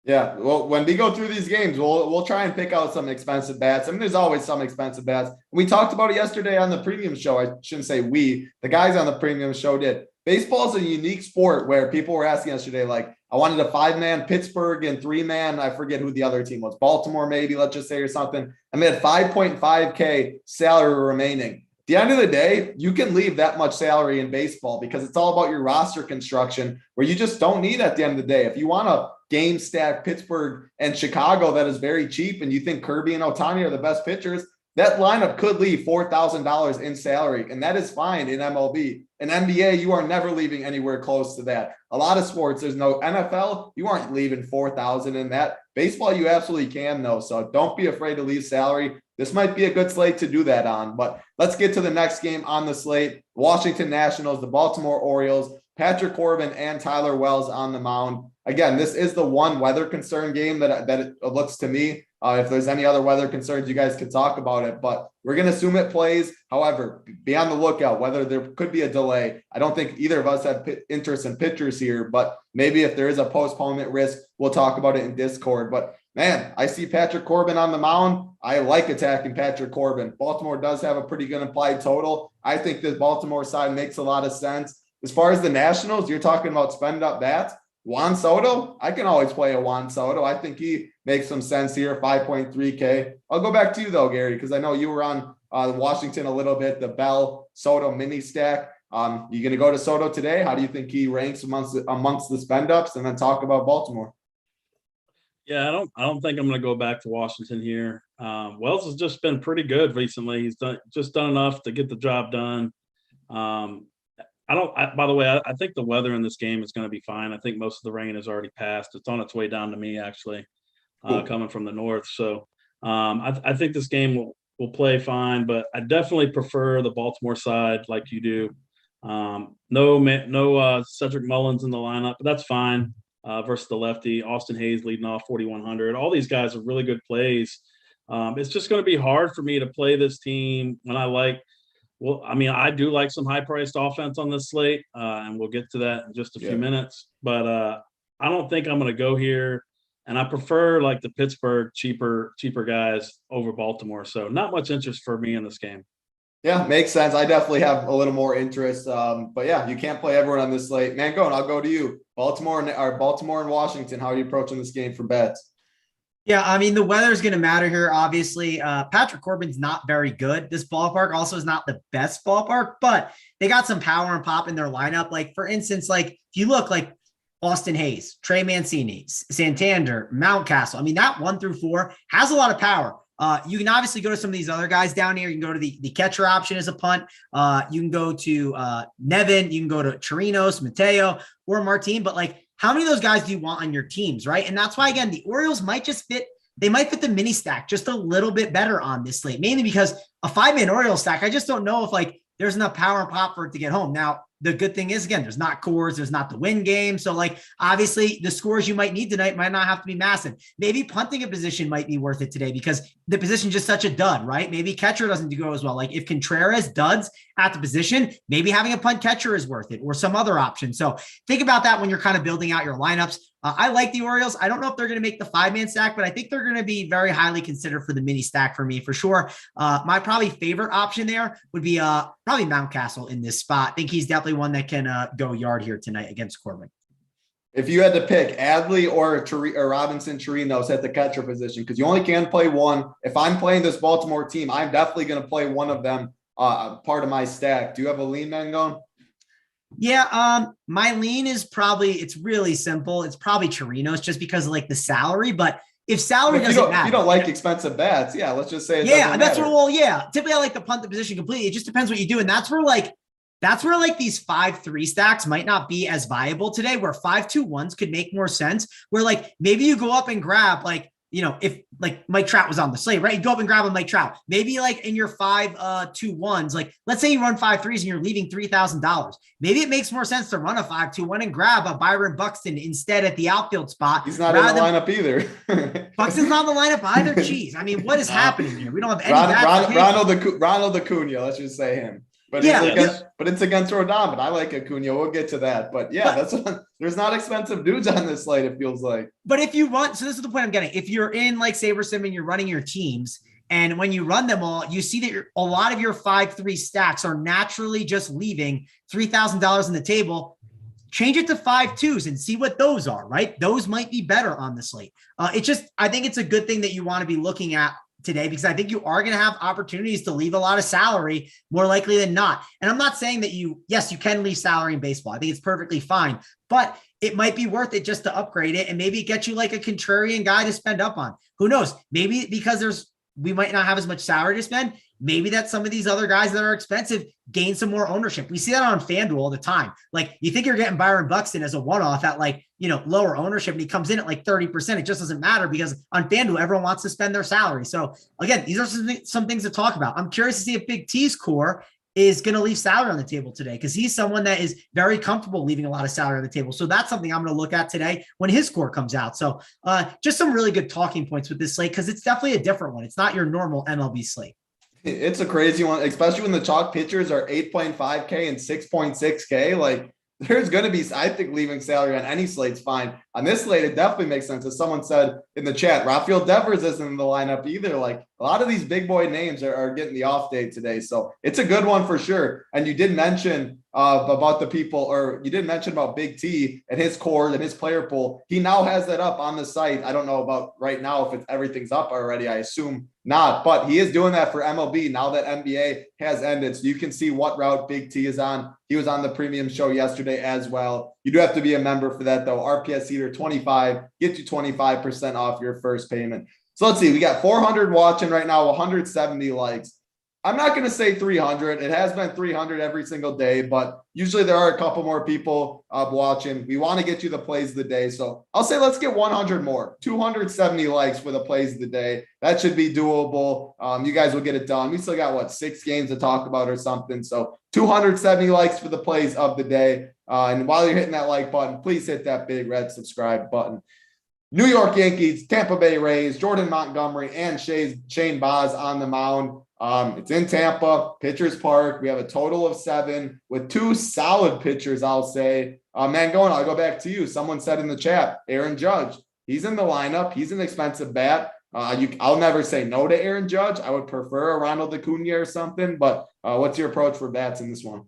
Yeah, well, when we go through these games, we'll try and pick out some expensive bats. I mean, there's always some expensive bats. We talked about it yesterday on the premium show. I shouldn't say we, the guys on the premium show did. Baseball is a unique sport where people were asking yesterday, like, I wanted a 5-man Pittsburgh and 3-man. I forget who the other team was. Baltimore, maybe, let's just say, or something. And they had 5.5K salary remaining. At the end of the day, you can leave that much salary in baseball because it's all about your roster construction where you just don't need at the end of the day. If you want to game stack Pittsburgh and Chicago that is very cheap and you think Kirby and Ohtani are the best pitchers, that lineup could leave $4,000 in salary, and that is fine in MLB. In NBA, you are never leaving anywhere close to that. A lot of sports, there's no NFL, you aren't leaving $4,000 in that. Baseball, you absolutely can, though, so don't be afraid to leave salary. This might be a good slate to do that on, but let's get to the next game on the slate. Washington Nationals, the Baltimore Orioles, Patrick Corbin and Tyler Wells on the mound. Again, this is the one weather concern game that it looks to me. If there's any other weather concerns, you guys could talk about it, but we're going to assume it plays. However, be on the lookout whether there could be a delay. I don't think either of us have interest in pitchers here, but maybe if there is a postponement risk, we'll talk about it in Discord. But Man, I see Patrick Corbin on the mound. I like attacking Patrick Corbin. Baltimore does have a pretty good implied total. I think this Baltimore side makes a lot of sense. As far as the Nationals, you're talking about spend up bats. Juan Soto, I can always play a Juan Soto. I think he makes some sense here, 5.3K. I'll go back to you though, Gary, because I know you were on Washington a little bit, the Bell Soto mini stack. You going to go to Soto today? How do you think he ranks amongst the spend ups? And then talk about Baltimore. Yeah, I don't think I'm going to go back to Washington here. Wells has just been pretty good recently. He's done enough to get the job done. By the way, I think the weather in this game is going to be fine. I think most of the rain has already passed. It's on its way down to me actually, coming from the north. So I think this game will play fine, but I definitely prefer the Baltimore side like you do. No Cedric Mullins in the lineup, but that's fine. Versus the lefty, Austin Hayes leading off 4,100. All these guys are really good plays. It's just going to be hard for me to play this team when I do like some high-priced offense on this slate, and we'll get to that in just a few minutes. But I don't think I'm going to go here, and I prefer like the Pittsburgh cheaper guys over Baltimore. So not much interest for me in this game. Yeah, makes sense. I definitely have a little more interest. But yeah, you can't play everyone on this slate. Mangone, I'll go to you. Baltimore and Washington. How are you approaching this game for bets? Yeah, I mean, the weather is going to matter here, obviously. Patrick Corbin's not very good. This ballpark also is not the best ballpark, but they got some power and pop in their lineup. Like, for instance, like if you look like Austin Hayes, Trey Mancini, Santander, Mountcastle. I mean, that 1 through 4 has a lot of power. You can obviously go to some of these other guys down here. You can go to the catcher option as a punt. You can go to Nevin. You can go to Chirinos, Mateo, or Martin. But like, how many of those guys do you want on your teams, right? And that's why, again, the Orioles might just fit. They might fit the mini stack just a little bit better on this slate, mainly because a 5-man Orioles stack, I just don't know if like there's enough power and pop for it to get home. Now, the good thing is, again, there's not cores, there's not the win game. So like, obviously the scores you might need tonight might not have to be massive. Maybe punting a position might be worth it today because the position's just such a dud, right? Maybe catcher doesn't go as well. Like if Contreras duds at the position, maybe having a punt catcher is worth it or some other option. So think about that when you're kind of building out your lineups. I like the Orioles. I don't know if they're going to make the 5-man stack, but I think they're going to be very highly considered for the mini stack for me, for sure. My probably favorite option there would be probably Mountcastle in this spot. I think he's definitely one that can go yard here tonight against Corbin. If you had to pick Adley or Robinson Chirinos at the catcher position, because you only can play one. If I'm playing this Baltimore team, I'm definitely going to play one of them part of my stack. Do you have a lean, Mangone? Yeah, my lean is probably, it's really simple. It's probably Chirinos just because of like the salary, but if salary doesn't matter. You don't like expensive bats. Yeah, let's just say it doesn't matter. Typically I like to punt the position completely. It just depends what you do. And that's where these 5-3 stacks might not be as viable today, where 5-2-1s could make more sense, where like maybe you go up and grab like, you know, if like Mike Trout was on the slate, right? You go up and grab a Mike Trout. Maybe like in your 5-2-1s, like let's say you run 5-3s and you're leaving $3,000. Maybe it makes more sense to run a 5-2-1 and grab a Byron Buxton instead at the outfield spot. He's not in the lineup either. Buxton's not in the lineup either. Jeez, I mean, what is happening here? We don't have any. Ronald Acuna. Let's just say him. But it's against Rodon, but I like Acuna. We'll get to that. But there's not expensive dudes on this slate, it feels like. But if you run, so this is the point I'm getting. If you're in like SaberSim and you're running your teams, and when you run them all, you see that a lot of your 5-3 stacks are naturally just leaving $3,000 on the table. Change it to 5-2s and see what those are, right? Those might be better on the slate. I think it's a good thing that you want to be looking at today, because I think you are going to have opportunities to leave a lot of salary more likely than not. And I'm not saying that you can leave salary in baseball. I think it's perfectly fine, but it might be worth it just to upgrade it and maybe get you like a contrarian guy to spend up on. Who knows? Maybe because we might not have as much salary to spend. Maybe that some of these other guys that are expensive gain some more ownership. We see that on FanDuel all the time. Like you think you're getting Byron Buxton as a one-off at like, you know, lower ownership, and he comes in at like 30%. It just doesn't matter because on FanDuel, everyone wants to spend their salary. So again, these are some things to talk about. I'm curious to see if Big T's core is going to leave salary on the table today, because he's someone that is very comfortable leaving a lot of salary on the table. So that's something I'm going to look at today when his score comes out. So just some really good talking points with this slate, because it's definitely a different one. It's not your normal MLB slate. It's a crazy one, especially when the chalk pitchers are 8.5K and 6.6K. Like there's going to be, I think leaving salary on any slate's fine. on this slate, it definitely makes sense. As someone said in the chat, Rafael Devers isn't in the lineup either. Like a lot of these big boy names are getting the off day today. So it's a good one for sure. And you did mention about the people, or you did mention about Big T and his core and his player pool. He now has that up on the site. I don't know about right now if everything's up already. I assume not, but he is doing that for MLB now that NBA has ended. So you can see what route Big T is on. He was on the premium show yesterday as well. You do have to be a member for that though. RPS Heater 25, get you 25% off your first payment. So let's see, we got 400 watching right now, 170 likes. I'm not going to say 300. It has been 300 every single day, but usually there are a couple more people watching. We want to get you the plays of the day. So I'll say let's get 100 more, 270 likes for the plays of the day. That should be doable. You guys will get it done. We still got, 6 games to talk about or something. So 270 likes for the plays of the day. And while you're hitting that like button, please hit that big red subscribe button. New York Yankees, Tampa Bay Rays, Jordan Montgomery, and Shane Baz on the mound. It's in Tampa, Pitchers Park. We have a total of 7 with 2 solid pitchers, I'll say. I'll go back to you. Someone said in the chat, Aaron Judge. He's in the lineup. He's an expensive bat. I'll never say no to Aaron Judge. I would prefer a Ronald Acuna or something, but what's your approach for bats in this one?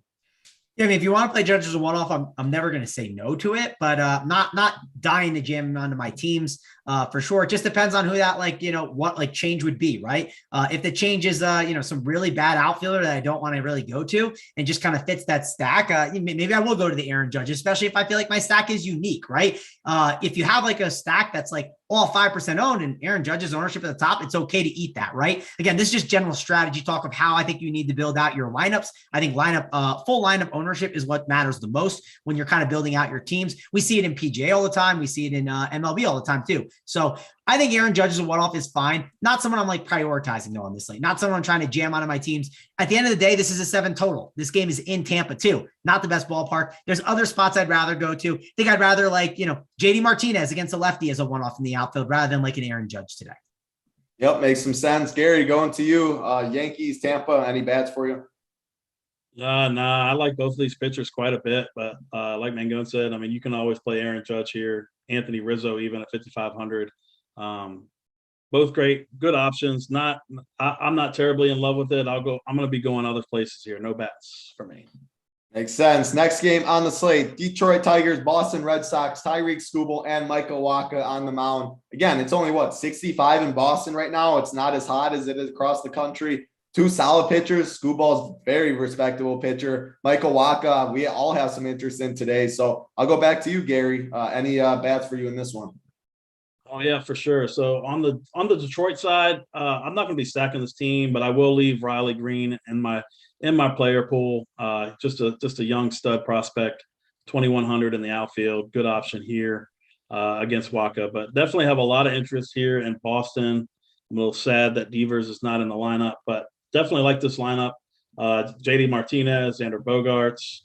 Yeah, I mean, if you want to play Judge as a one-off, I'm never going to say no to it, but not dying to jam him onto my teams for sure. It just depends on who that what change would be, right? If the change is some really bad outfielder that I don't want to really go to and just kind of fits that stack, maybe I will go to the Aaron Judge, especially if I feel like my stack is unique, right? If you have like a stack that's like all 5% owned and Aaron Judge's ownership at the top, it's okay to eat that, right? Again, this is just general strategy talk of how I think you need to build out your lineups. I think full lineup ownership is what matters the most when you're kind of building out your teams. We see it in PGA all the time. We see it in MLB all the time too. So I think Aaron Judge as a one-off is fine. Not someone I'm like prioritizing though on this slate. Not someone I'm trying to jam onto my teams. At the end of the day, this is a 7 total. This game is in Tampa too. Not the best ballpark. There's other spots I'd rather go to. I think I'd rather JD Martinez against a lefty as a one-off in the outfield rather than like an Aaron Judge today. Yep, makes some sense. Gary, going to you. Yankees, Tampa, any bats for you? Nah, I like both of these pitchers quite a bit, but like Mangone said, I mean, you can always play Aaron Judge here, Anthony Rizzo even at 5,500. Both great, good options. I'm not terribly in love with it. I'm going to be going other places here. No bats for me. Makes sense. Next game on the slate, Detroit Tigers, Boston Red Sox, Tyreek Skubal and Michael Wacha on the mound. Again, it's only 65 in Boston right now. It's not as hot as it is across the country. 2 solid pitchers. Skubal's very respectable pitcher. Michael Wacha, we all have some interest in today. So I'll go back to you, Gary. Any bats for you in this one? Oh yeah, for sure. So on the Detroit side, I'm not going to be stacking this team, but I will leave Riley Green in my player pool. Just a young stud prospect, 2,100 in the outfield. Good option here against Wacha, but definitely have a lot of interest here in Boston. I'm a little sad that Devers is not in the lineup, but definitely like this lineup. JD Martinez, Xander Bogaerts,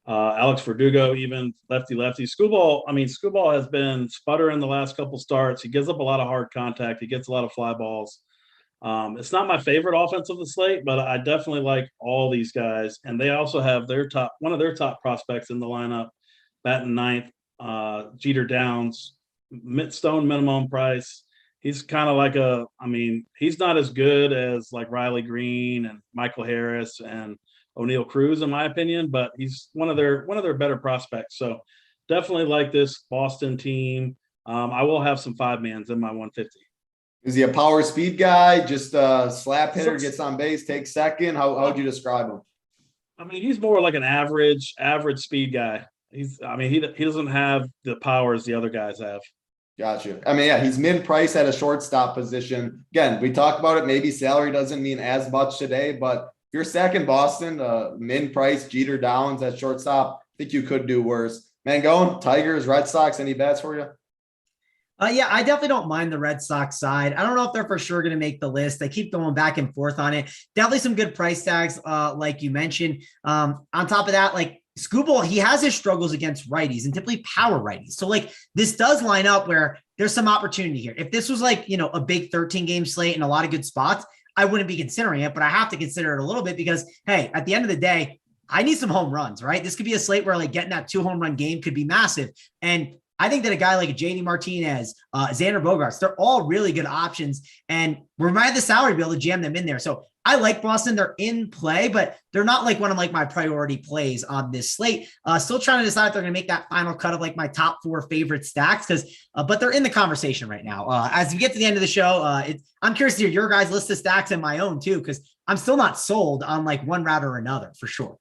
Alex Verdugo, even lefty. Skubal has been sputtering the last couple starts. He gives up a lot of hard contact. He gets a lot of fly balls. It's not my favorite offense of the slate, but I definitely like all these guys. And they also have one of their top prospects in the lineup, batting ninth, Jeter Downs, Stone minimum price. He's kind of like he's not as good as like Riley Green and Michael Harris and O'Neal Cruz, in my opinion, but he's one of their better prospects. So definitely like this Boston team. I will have some 5-mans in my 150. Is he a power speed guy? Just a slap hitter, gets on base, takes second? How would you describe him? I mean, he's more like an average speed guy. He doesn't have the powers the other guys have. Gotcha. I mean, yeah, he's mid-price at a shortstop position. Again, we talked about it. Maybe salary doesn't mean as much today, but if you're second Boston, mid-price Jeter Downs at shortstop, I think you could do worse. Mangone, Tigers, Red Sox, any bats for you? Yeah, I definitely don't mind the Red Sox side. I don't know if they're for sure going to make the list. I keep going back and forth on it. Definitely some good price tags, like you mentioned. On top of that, like Skubal, he has his struggles against righties and typically power righties. So like this does line up where there's some opportunity here. If this was like, a big 13-game slate and a lot of good spots, I wouldn't be considering it, but I have to consider it a little bit because, hey, at the end of the day, I need some home runs, right? This could be a slate where like getting that 2 home run game could be massive. And I think that a guy like JD Martinez, Xander Bogaerts, they're all really good options, and we might have the salary to be able to jam them in there. So I like Boston. They're in play, but they're not like one of like my priority plays on this slate. Still trying to decide if they're going to make that final cut of like my top 4 favorite stacks, but they're in the conversation right now. As we get to the end of the show, I'm curious to hear your guys' list of stacks and my own too, because I'm still not sold on like one route or another for sure.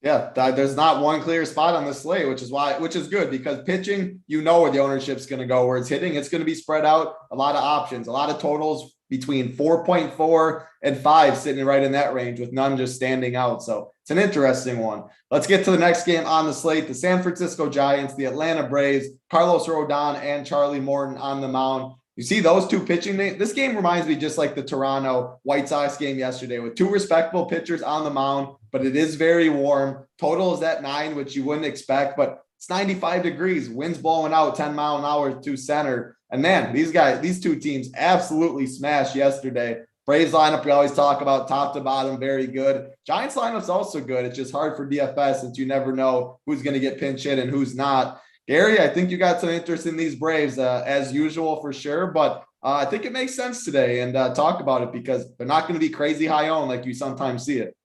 Yeah, there's not one clear spot on the slate, which is good, because pitching, you know where the ownership's going to go. Where it's hitting, it's going to be spread out. A lot of options, a lot of totals between 4.4 and 5, sitting right in that range, with none just standing out. So it's an interesting one. Let's get to the next game on the slate. The San Francisco Giants, the Atlanta Braves, Carlos Rodon and Charlie Morton on the mound. You see those two pitching. This game reminds me just like the Toronto White Sox game yesterday, with two respectable pitchers on the mound, but it is very warm. Total is at 9, which you wouldn't expect, but it's 95 degrees, winds blowing out 10 mile an hour to center. And man, these two teams absolutely smashed yesterday. Braves lineup, we always talk about top to bottom, very good. Giants lineup's also good. It's just hard for DFS since you never know who's going to get pinch hit and who's not. Gary, I think you got some interest in these Braves as usual for sure, but I think it makes sense today and talk about it, because they're not going to be crazy high owned like you sometimes see it.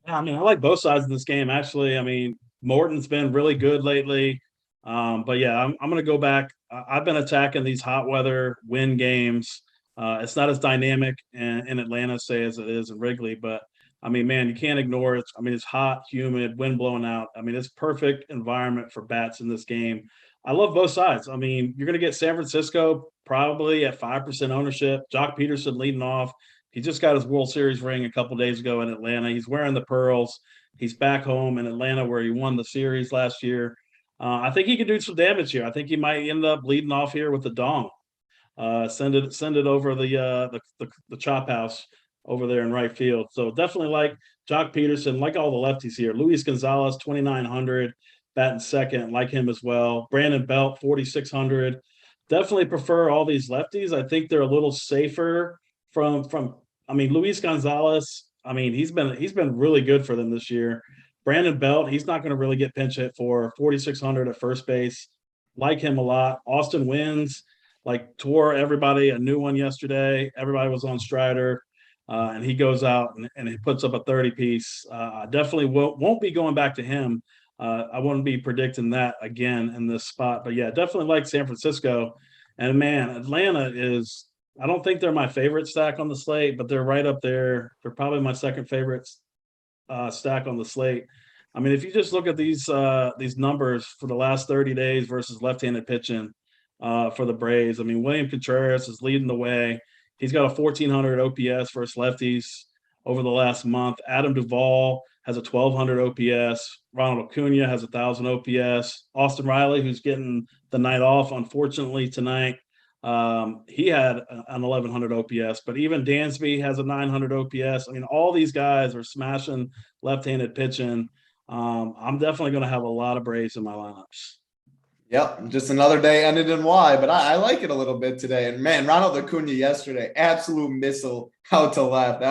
Yeah, I mean, I like both sides of this game, actually. I mean, Morton's been really good lately. But yeah, I'm going to go back. I've been attacking these hot weather wind games. It's not as dynamic in Atlanta, say, as it is in Wrigley, but I mean, man, you can't ignore it. I mean, it's hot, humid, wind blowing out. I mean, it's perfect environment for bats in this game. I love both sides. I mean, you're going to get San Francisco probably at 5% ownership. Jock Peterson leading off. He just got his World Series ring a couple days ago in Atlanta. He's wearing the pearls. He's back home in Atlanta where he won the series last year. I think he could do some damage here. I think he might end up leading off here with the dong. Send it over the chop house over there in right field. So definitely like Jock Peterson, like all the lefties here. Luis Gonzalez, 2,900, batting second, like him as well. Brandon Belt, 4,600. Definitely prefer all these lefties. I think they're a little safer from. I mean, Luis Gonzalez, I mean, he's been really good for them this year. Brandon Belt, he's not going to really get pinch hit for 4,600 at first base. Like him a lot. Austin Wynns, like, tore everybody a new one yesterday. Everybody was on Strider. And he goes out and he puts up a 30-piece. I definitely won't be going back to him. I wouldn't be predicting that again in this spot. But, yeah, definitely like San Francisco. And, man, Atlanta is – I don't think they're my favorite stack on the slate, but they're right up there. They're probably my second favorite stack on the slate. I mean, if you just look at these numbers for the last 30 days versus left-handed pitching for the Braves, I mean, William Contreras is leading the way. He's got a 1,400 OPS versus lefties over the last month. Adam Duvall has a 1,200 OPS. Ronald Acuna has 1,000 OPS. Austin Riley, who's getting the night off, unfortunately, tonight, he had an 1,100 OPS. But even Dansby has a 900 OPS. I mean, all these guys are smashing left-handed pitching. I'm definitely going to have a lot of Braves in my lineups. Yep, just another day ended in Y, but I like it a little bit today. And man, Ronald Acuna yesterday, absolute missile out to left.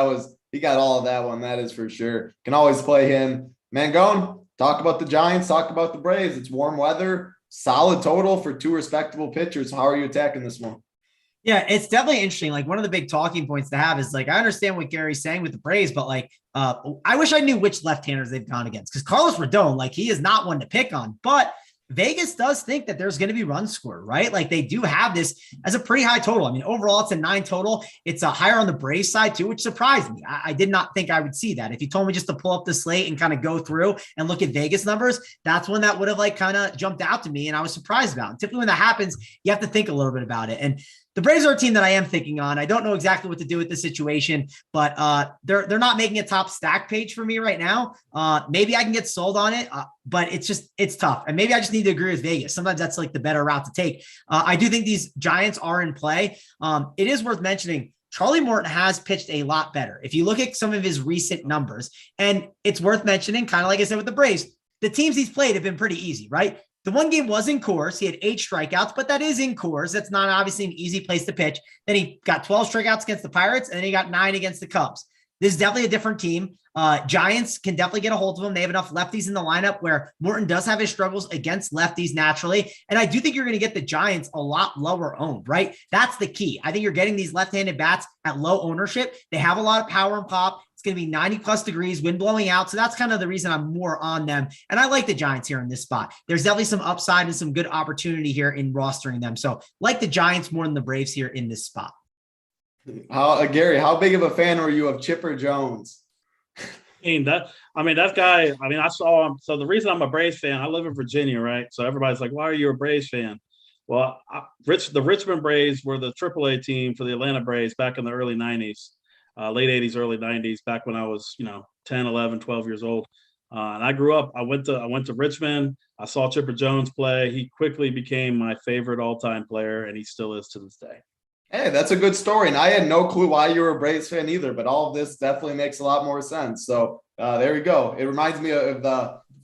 He got all of that one, that is for sure. Can always play him. Mangone, talk about the Giants, talk about the Braves. It's warm weather, solid total for two respectable pitchers. How are you attacking this one? Yeah, it's definitely interesting. Like, one of the big talking points to have is, like, I understand what Gary's saying with the Braves, but like, I wish I knew which left-handers they've gone against, because Carlos Rodon, like, he is not one to pick on, but Vegas does think that there's going to be runs scored, right? Like, they do have this as a pretty high total. I mean, overall, it's a 9 total. It's a higher on the Braves side too, which surprised me. I did not think I would see that. If you told me just to pull up the slate and kind of go through and look at Vegas numbers, that's when that would have like kind of jumped out to me, and I was surprised about it. Typically when that happens, you have to think a little bit about it. And the Braves are a team that I am thinking on. I don't know exactly what to do with the situation, but they're not making a top stack page for me right now. Maybe I can get sold on it, but it's tough. And maybe I just need to agree with Vegas. Sometimes that's like the better route to take. I do think these Giants are in play. It is worth mentioning, Charlie Morton has pitched a lot better. If you look at some of his recent numbers, and it's worth mentioning, kind of like I said with the Braves, the teams he's played have been pretty easy, right? The one game was in Coors. He had 8 strikeouts, but that is in Coors. That's not obviously an easy place to pitch. Then he got 12 strikeouts against the Pirates, and then he got 9 against the Cubs. This is definitely a different team. Giants can definitely get a hold of him. They have enough lefties in the lineup where Morton does have his struggles against lefties naturally. And I do think you're going to get the Giants a lot lower owned, right? That's the key. I think you're getting these left-handed bats at low ownership. They have a lot of power and pop. It's going to be 90 plus degrees, wind blowing out. So that's kind of the reason I'm more on them. And I like the Giants here in this spot. There's definitely some upside and some good opportunity here in rostering them. So like the Giants more than the Braves here in this spot. Gary, how big of a fan were you of Chipper Jones? That guy, I saw him. So the reason I'm a Braves fan, I live in Virginia, right? So everybody's like, why are you a Braves fan? Well, the Richmond Braves were the AAA team for the Atlanta Braves back in the early 90s. Late 80s, early 90s, back when I was, 10, 11, 12 years old. And I grew up, I went to Richmond. I saw Chipper Jones play. He quickly became my favorite all-time player, and he still is to this day. Hey, that's a good story. And I had no clue why you were a Braves fan either, but all of this definitely makes a lot more sense. So there we go. It reminds me of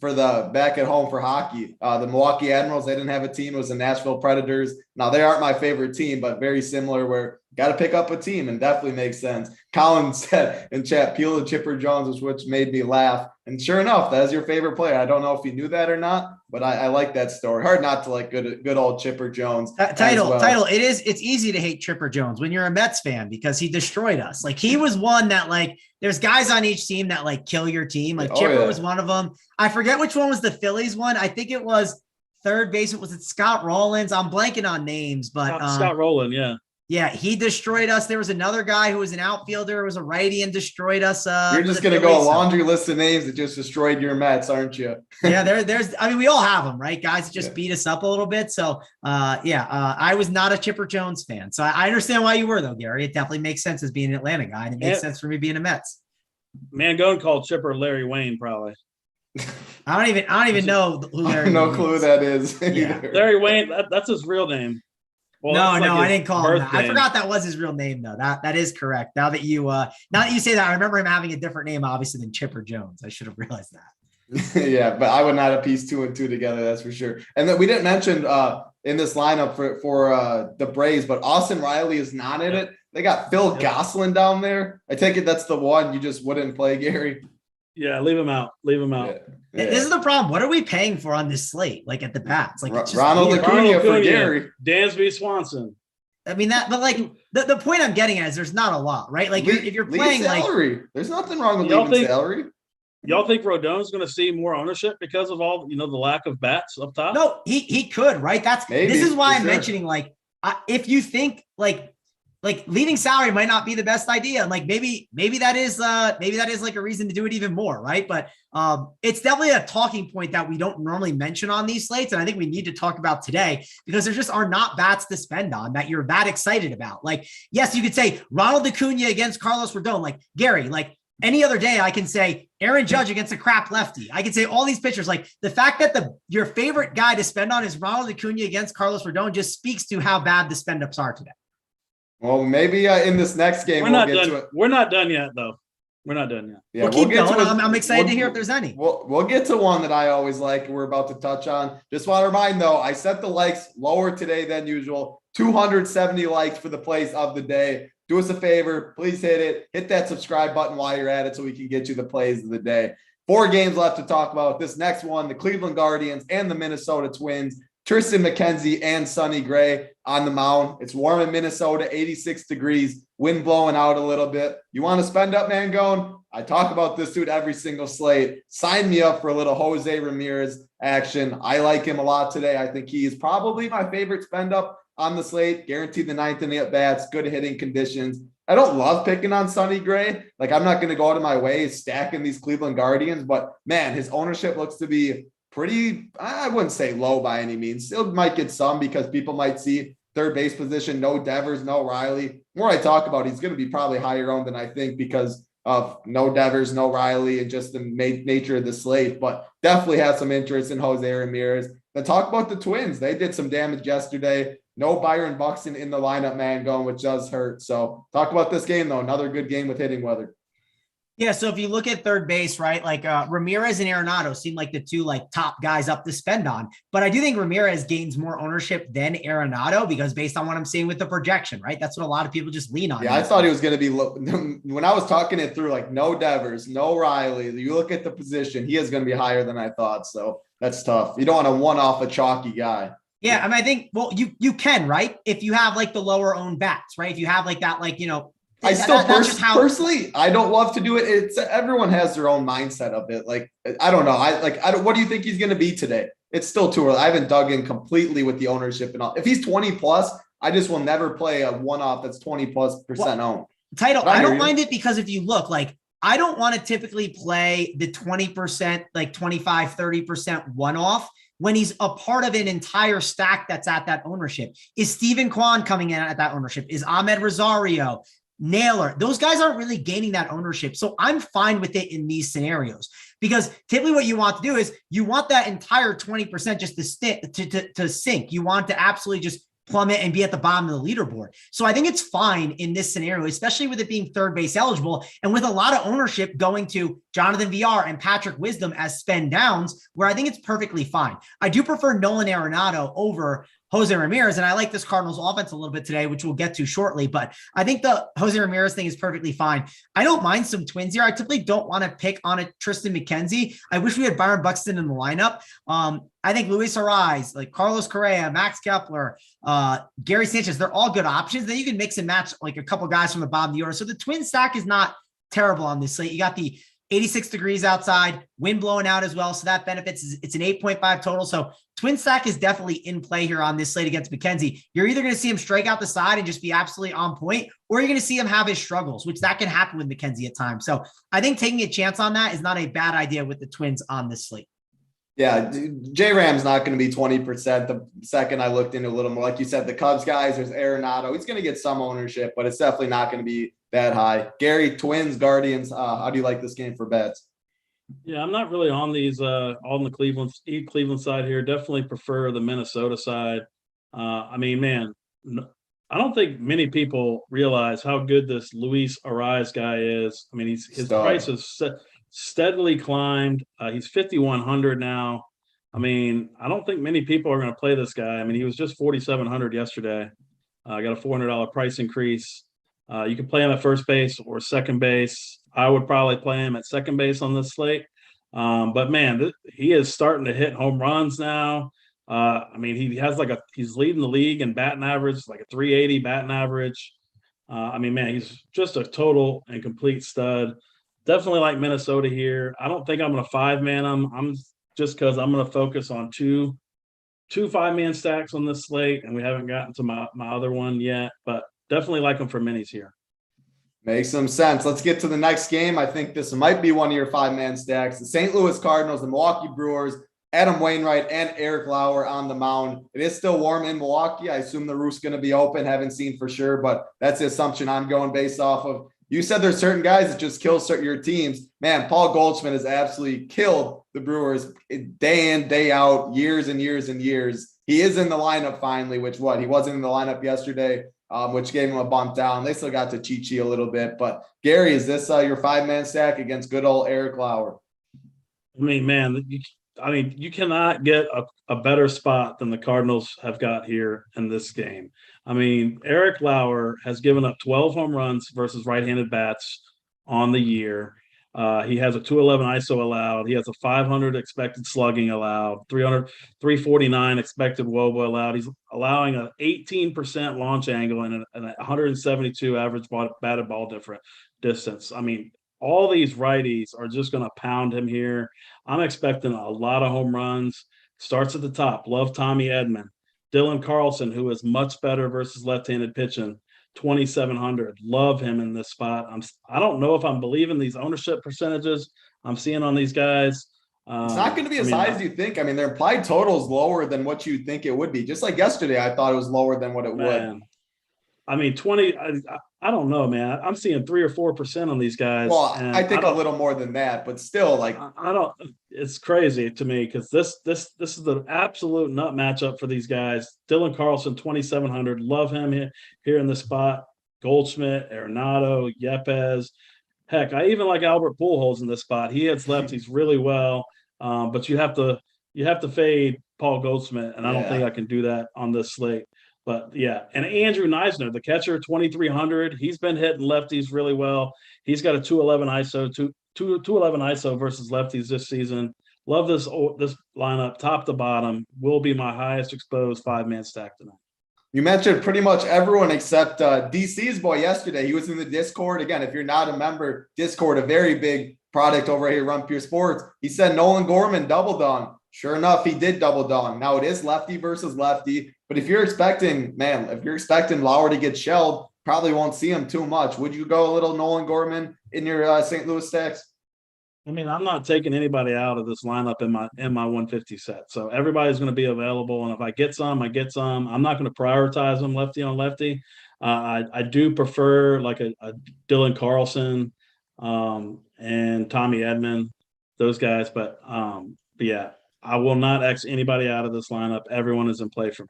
for the back at home for hockey, the Milwaukee Admirals, they didn't have a team. It was the Nashville Predators. Now, they aren't my favorite team, but very similar where got to pick up a team and definitely makes sense. Colin said in chat, Peel to Chipper Jones, which made me laugh. And sure enough, that is your favorite player. I don't know if you knew that or not, but I like that story. Hard not to like good old Chipper Jones. Title. It's easy to hate Chipper Jones when you're a Mets fan because he destroyed us. Like he was one that like there's guys on each team that like kill your team. Like Chipper was one of them. I forget which one was the Phillies one. I think it was third base. Was it Scott Rowlands? I'm blanking on names, but Scott Rowland, yeah. Yeah, he destroyed us. There was another guy who was an outfielder, was a righty and destroyed us. You're just going to go a laundry list of names that just destroyed your Mets, aren't you? Yeah, we all have them, right? Guys that just beat us up a little bit. So, I was not a Chipper Jones fan. So I understand why you were, though, Gary. It definitely makes sense as being an Atlanta guy. And it makes sense for me being a Mets. Mangone called Chipper Larry Wayne, probably. I don't even know who Larry Wayne no clue is. That is. Yeah. Larry Wayne, that's his real name. Well, no, I didn't call him that. I forgot that was his real name, though. That is correct. Now that you say that, I remember him having a different name, obviously, than Chipper Jones. I should have realized that. Yeah, but I would not have pieced 2 and 2 together. That's for sure. And then we didn't mention in this lineup for the Braves, but Austin Riley is not in it. They got Phil Gosselin down there. I take it that's the one you just wouldn't play, Gary. Yeah, leave him out. Yeah. This is the problem. What are we paying for on this slate? Like at the bats, like it's just Ronald Acuna for Gary, Dansby Swanson. I mean that, but like the point I'm getting at is there's not a lot, right? Like if you're playing salary, there's nothing wrong with leaving salary. Y'all think Rodon's going to see more ownership because of all the lack of bats up top? No, he could, right? This is why I'm mentioning if you think like leaving salary might not be the best idea. And like, maybe that is like a reason to do it even more. Right. But it's definitely a talking point that we don't normally mention on these slates. And I think we need to talk about today because there just are not bats to spend on that you're that excited about. Like, yes, you could say Ronald Acuna against Carlos Rodon, like Gary, like any other day I can say Aaron Judge against a crap lefty. I can say all these pitchers, like the fact that your favorite guy to spend on is Ronald Acuna against Carlos Rodon just speaks to how bad the spend ups are today. Well, maybe in this next game we'll get to it. We're not done yet, though. We're not done yet. Yeah, we'll keep going. I'm excited to hear if there's any. We'll get to one that I always like. We're about to touch on. Just want to remind, though, I set the likes lower today than usual. 270 likes for the plays of the day. Do us a favor. Please hit it. Hit that subscribe button while you're at it so we can get you the plays of the day. 4 games left to talk about. This next one, the Cleveland Guardians and the Minnesota Twins. Tristan McKenzie and Sonny Gray on the mound. It's warm in Minnesota, 86 degrees, wind blowing out a little bit. You want to spend up, Mangone? I talk about this dude every single slate. Sign me up for a little Jose Ramirez action. I like him a lot today. I think he is probably my favorite spend up on the slate. Guaranteed the 9th inning at bats, good hitting conditions. I don't love picking on Sonny Gray. Like, I'm not going to go out of my way stacking these Cleveland Guardians, but man, his ownership looks to be pretty, I wouldn't say low by any means. Still might get some because people might see third base position, no Devers, no Riley. The more I talk about, he's going to be probably higher owned than I think because of no Devers, no Riley, and just the nature of the slate. But definitely have some interest in Jose Ramirez. Then talk about the Twins. They did some damage yesterday. No Byron Buxton in the lineup, man, which does hurt. So talk about this game, though. Another good game with hitting weather. Yeah, so if you look at third base, right, like Ramirez and Arenado seem like the two like top guys up to spend on. But I do think Ramirez gains more ownership than Arenado because based on what I'm seeing with the projection, right? That's what a lot of people just lean on. Yeah, I thought he was going to be when I was talking it through, like no Devers, no Riley. You look at the position, he is going to be higher than I thought. So that's tough. You don't want to one off a chalky guy. Yeah, I mean, I think you can, right? If you have like the lower owned bats, right? If you have like that, like I still personally, I don't love to do it. It's everyone has their own mindset of it. Like, I don't know. What do you think he's going to be today? It's still too early. I haven't dug in completely with the ownership and all. If he's 20 plus, I just will never play a one-off that's 20+% owned. Title, I don't mind it because if you look, like, I don't want to typically play the 20%, like 25, 30% one-off when he's a part of an entire stack that's at that ownership. Is Steven Kwan coming in at that ownership? Is Ahmed Rosario? Naylor, those guys aren't really gaining that ownership. So I'm fine with it in these scenarios because typically what you want to do is you want that entire 20% just to sink. You want to absolutely just plummet and be at the bottom of the leaderboard. So I think it's fine in this scenario, especially with it being third base eligible and with a lot of ownership going to Jonathan VR and Patrick Wisdom as spend downs, where I think it's perfectly fine. I do prefer Nolan Arenado over Jose Ramirez, and I like this Cardinals offense a little bit today, which we'll get to shortly, but I think the Jose Ramirez thing is perfectly fine. I don't mind some Twins here. I typically don't want to pick on a Tristan McKenzie. I wish we had Byron Buxton in the lineup. I think Luis Ariz, like Carlos Correa, Max Kepler, Gary Sanchez, they're all good options. Then you can mix and match like a couple guys from the bottom of the order. So the Twin stack is not terrible on this slate. You got the 86 degrees outside, wind blowing out as well. So that benefits. It's an 8.5 total. So Twin stack is definitely in play here on this slate against McKenzie. You're either going to see him strike out the side and just be absolutely on point, or you're going to see him have his struggles, which that can happen with McKenzie at times. So I think taking a chance on that is not a bad idea with the Twins on this slate. Yeah, JSURab's not going to be 20%. The second I looked into a little more, like you said, the Cubs guys, there's Arenado. He's going to get some ownership, but it's definitely not going to be that high. Gary, Twins, Guardians, how do you like this game for bets? Yeah, I'm not really on these on the Cleveland side here. Definitely prefer the Minnesota side. I mean, man, I don't think many people realize how good this Luis Ariz guy is. I mean, his price is steadily climbed. He's 5,100 now. I mean, I don't think many people are going to play this guy. I mean, he was just 4,700 yesterday. Got a $400 price increase. You can play him at first base or second base. I would probably play him at second base on this slate. But man, he is starting to hit home runs now. I mean, he has he's leading the league in batting average, like a 380 batting average. I mean, man, he's just a total and complete stud. Definitely like Minnesota here. I don't think I'm going to 5-man him. I'm just because I'm going to focus on two 5-man stacks on this slate, and we haven't gotten to my other one yet, but definitely like them for minis here. Makes some sense. Let's get to the next game. I think this might be one of your 5-man stacks. The St. Louis Cardinals, the Milwaukee Brewers, Adam Wainwright and Eric Lauer on the mound. It is still warm in Milwaukee. I assume the roof's going to be open. Haven't seen for sure, but that's the assumption I'm going based off of. You said there's certain guys that just kill your teams. Man, Paul Goldschmidt has absolutely killed the Brewers day in, day out, years and years and years. He is in the lineup finally, he wasn't in the lineup yesterday, which gave him a bump down. They still got to Chi a little bit. But, Gary, is this your 5-man stack against good old Eric Lauer? I mean, man, you cannot get a better spot than the Cardinals have got here in this game. I mean, Eric Lauer has given up 12 home runs versus right-handed bats on the year. He has a 211 ISO allowed. He has a 500 expected slugging allowed, 349 expected WOBA allowed. He's allowing an 18% launch angle and a 172 average batted ball distance. I mean, all these righties are just going to pound him here. I'm expecting a lot of home runs. Starts at the top. Love Tommy Edman. Dylan Carlson, who is much better versus left-handed pitching, 2,700. Love him in this spot. I don't know if I'm believing these ownership percentages I'm seeing on these guys. It's not going to be as high as you think. I mean, their implied total is lower than what you think it would be. Just like yesterday, I thought it was lower than what it would. I mean, 20. I don't know, man. I'm seeing 3 or 4% on these guys. Well, I think a little more than that, but still, like I don't. It's crazy to me because this is the absolute nut matchup for these guys. Dylan Carlson, 2,700. Love him here in the spot. Goldschmidt, Arenado, Yepes, Heck, I even like Albert Pujols in this spot. He hits lefties really well, but you have to fade Paul Goldschmidt, and I don't think I can do that on this slate. But yeah, and Andrew Neisner, the catcher, 2,300. He's been hitting lefties really well. He's got a 211 ISO, 211 ISO versus lefties this season. Love this lineup, top to bottom. Will be my highest exposed 5-man stack tonight. You mentioned pretty much everyone except DC's boy yesterday. He was in the Discord. Again, if you're not a member, Discord, a very big product over here, Run Pure Sports. He said Nolan Gorman double dong. Sure enough, he did double dong. Now it is lefty versus lefty, but if you're expecting Lauer to get shelled, probably won't see him too much. Would you go a little Nolan Gorman in your St. Louis stacks? I mean, I'm not taking anybody out of this lineup in my 150 set. So everybody's going to be available. And if I get some, I get some. I'm not going to prioritize them lefty on lefty. I do prefer like a Dylan Carlson and Tommy Edman, those guys. But yeah, I will not X anybody out of this lineup. Everyone is in play for me.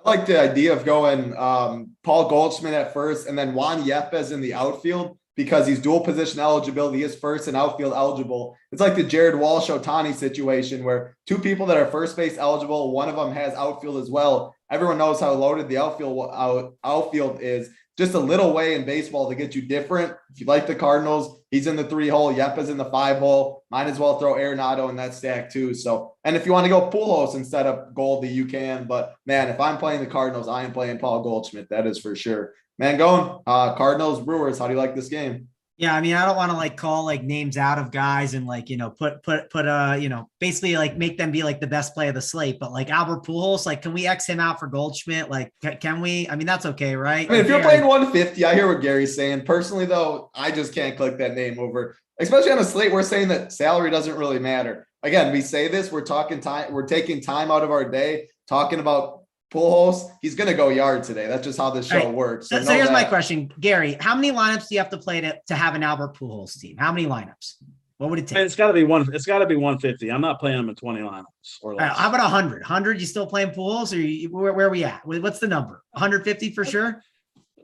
I like the idea of going Paul Goldschmidt at first and then Juan Yepez in the outfield, because he's dual position eligibility. He is first and outfield eligible. It's like the Jared Walsh Ohtani situation where two people that are first base eligible, one of them has outfield as well. Everyone knows how loaded the outfield is. Just a little way in baseball to get you different. If you like the Cardinals, he's in the 3-hole. Yepez in the 5-hole. Might as well throw Arenado in that stack too. So, and if you want to go Pujols instead of Goldie, you can. But man, if I'm playing the Cardinals, I am playing Paul Goldschmidt. That is for sure. Man, going Cardinals, Brewers. How do you like this game? Yeah, I mean, I don't want to like call like names out of guys and like, put basically like make them be like the best play of the slate. But like Albert Pujols, like, can we X him out for Goldschmidt? Like, can we? I mean, that's okay, right? I mean, if you're playing 150, I hear what Gary's saying. Personally, though, I just can't click that name over, especially on a slate. We're saying that salary doesn't really matter. Again, we say this, we're talking time, we're taking time out of our day talking about Pujols. He's going to go yard today. That's just how this show works. So here's my question, Gary. How many lineups do you have to play to have an Albert Pujols team? How many lineups? What would it take? It's got to be 150. I'm not playing him in 20 lineups or less. How about 100? 100? You still playing Pujols, or where are we at? What's the number? 150 for sure?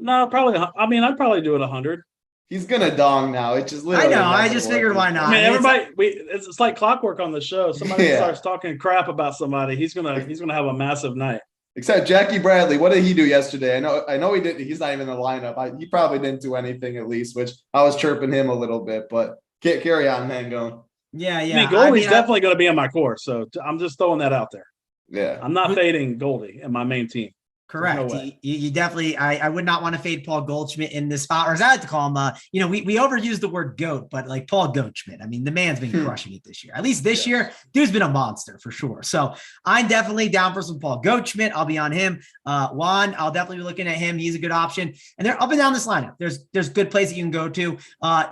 No, probably. I mean, I'd probably do it 100. He's gonna dong now. It's just literally. I know. I just figured why not. I mean, everybody. It's like clockwork on the show. Somebody starts talking crap about somebody, he's gonna have a massive night. Except Jackie Bradley, what did he do yesterday? I know he did. He's not even in the lineup. He probably didn't do anything at least, which I was chirping him a little bit. But carry on, man. Going. Yeah. I mean, Goldie's definitely going to be on my course, so I'm just throwing that out there. Yeah, I'm not fading Goldie in my main team. Correct. No you definitely, I would not want to fade Paul Goldschmidt in this spot, or as I like to call him, we overuse the word GOAT, but like Paul Goldschmidt. I mean, the man's been crushing it this year. At least this year, dude's been a monster for sure. So I'm definitely down for some Paul Goldschmidt. I'll be on him. Juan, I'll definitely be looking at him. He's a good option. And they're up and down this lineup. There's good plays that you can go to.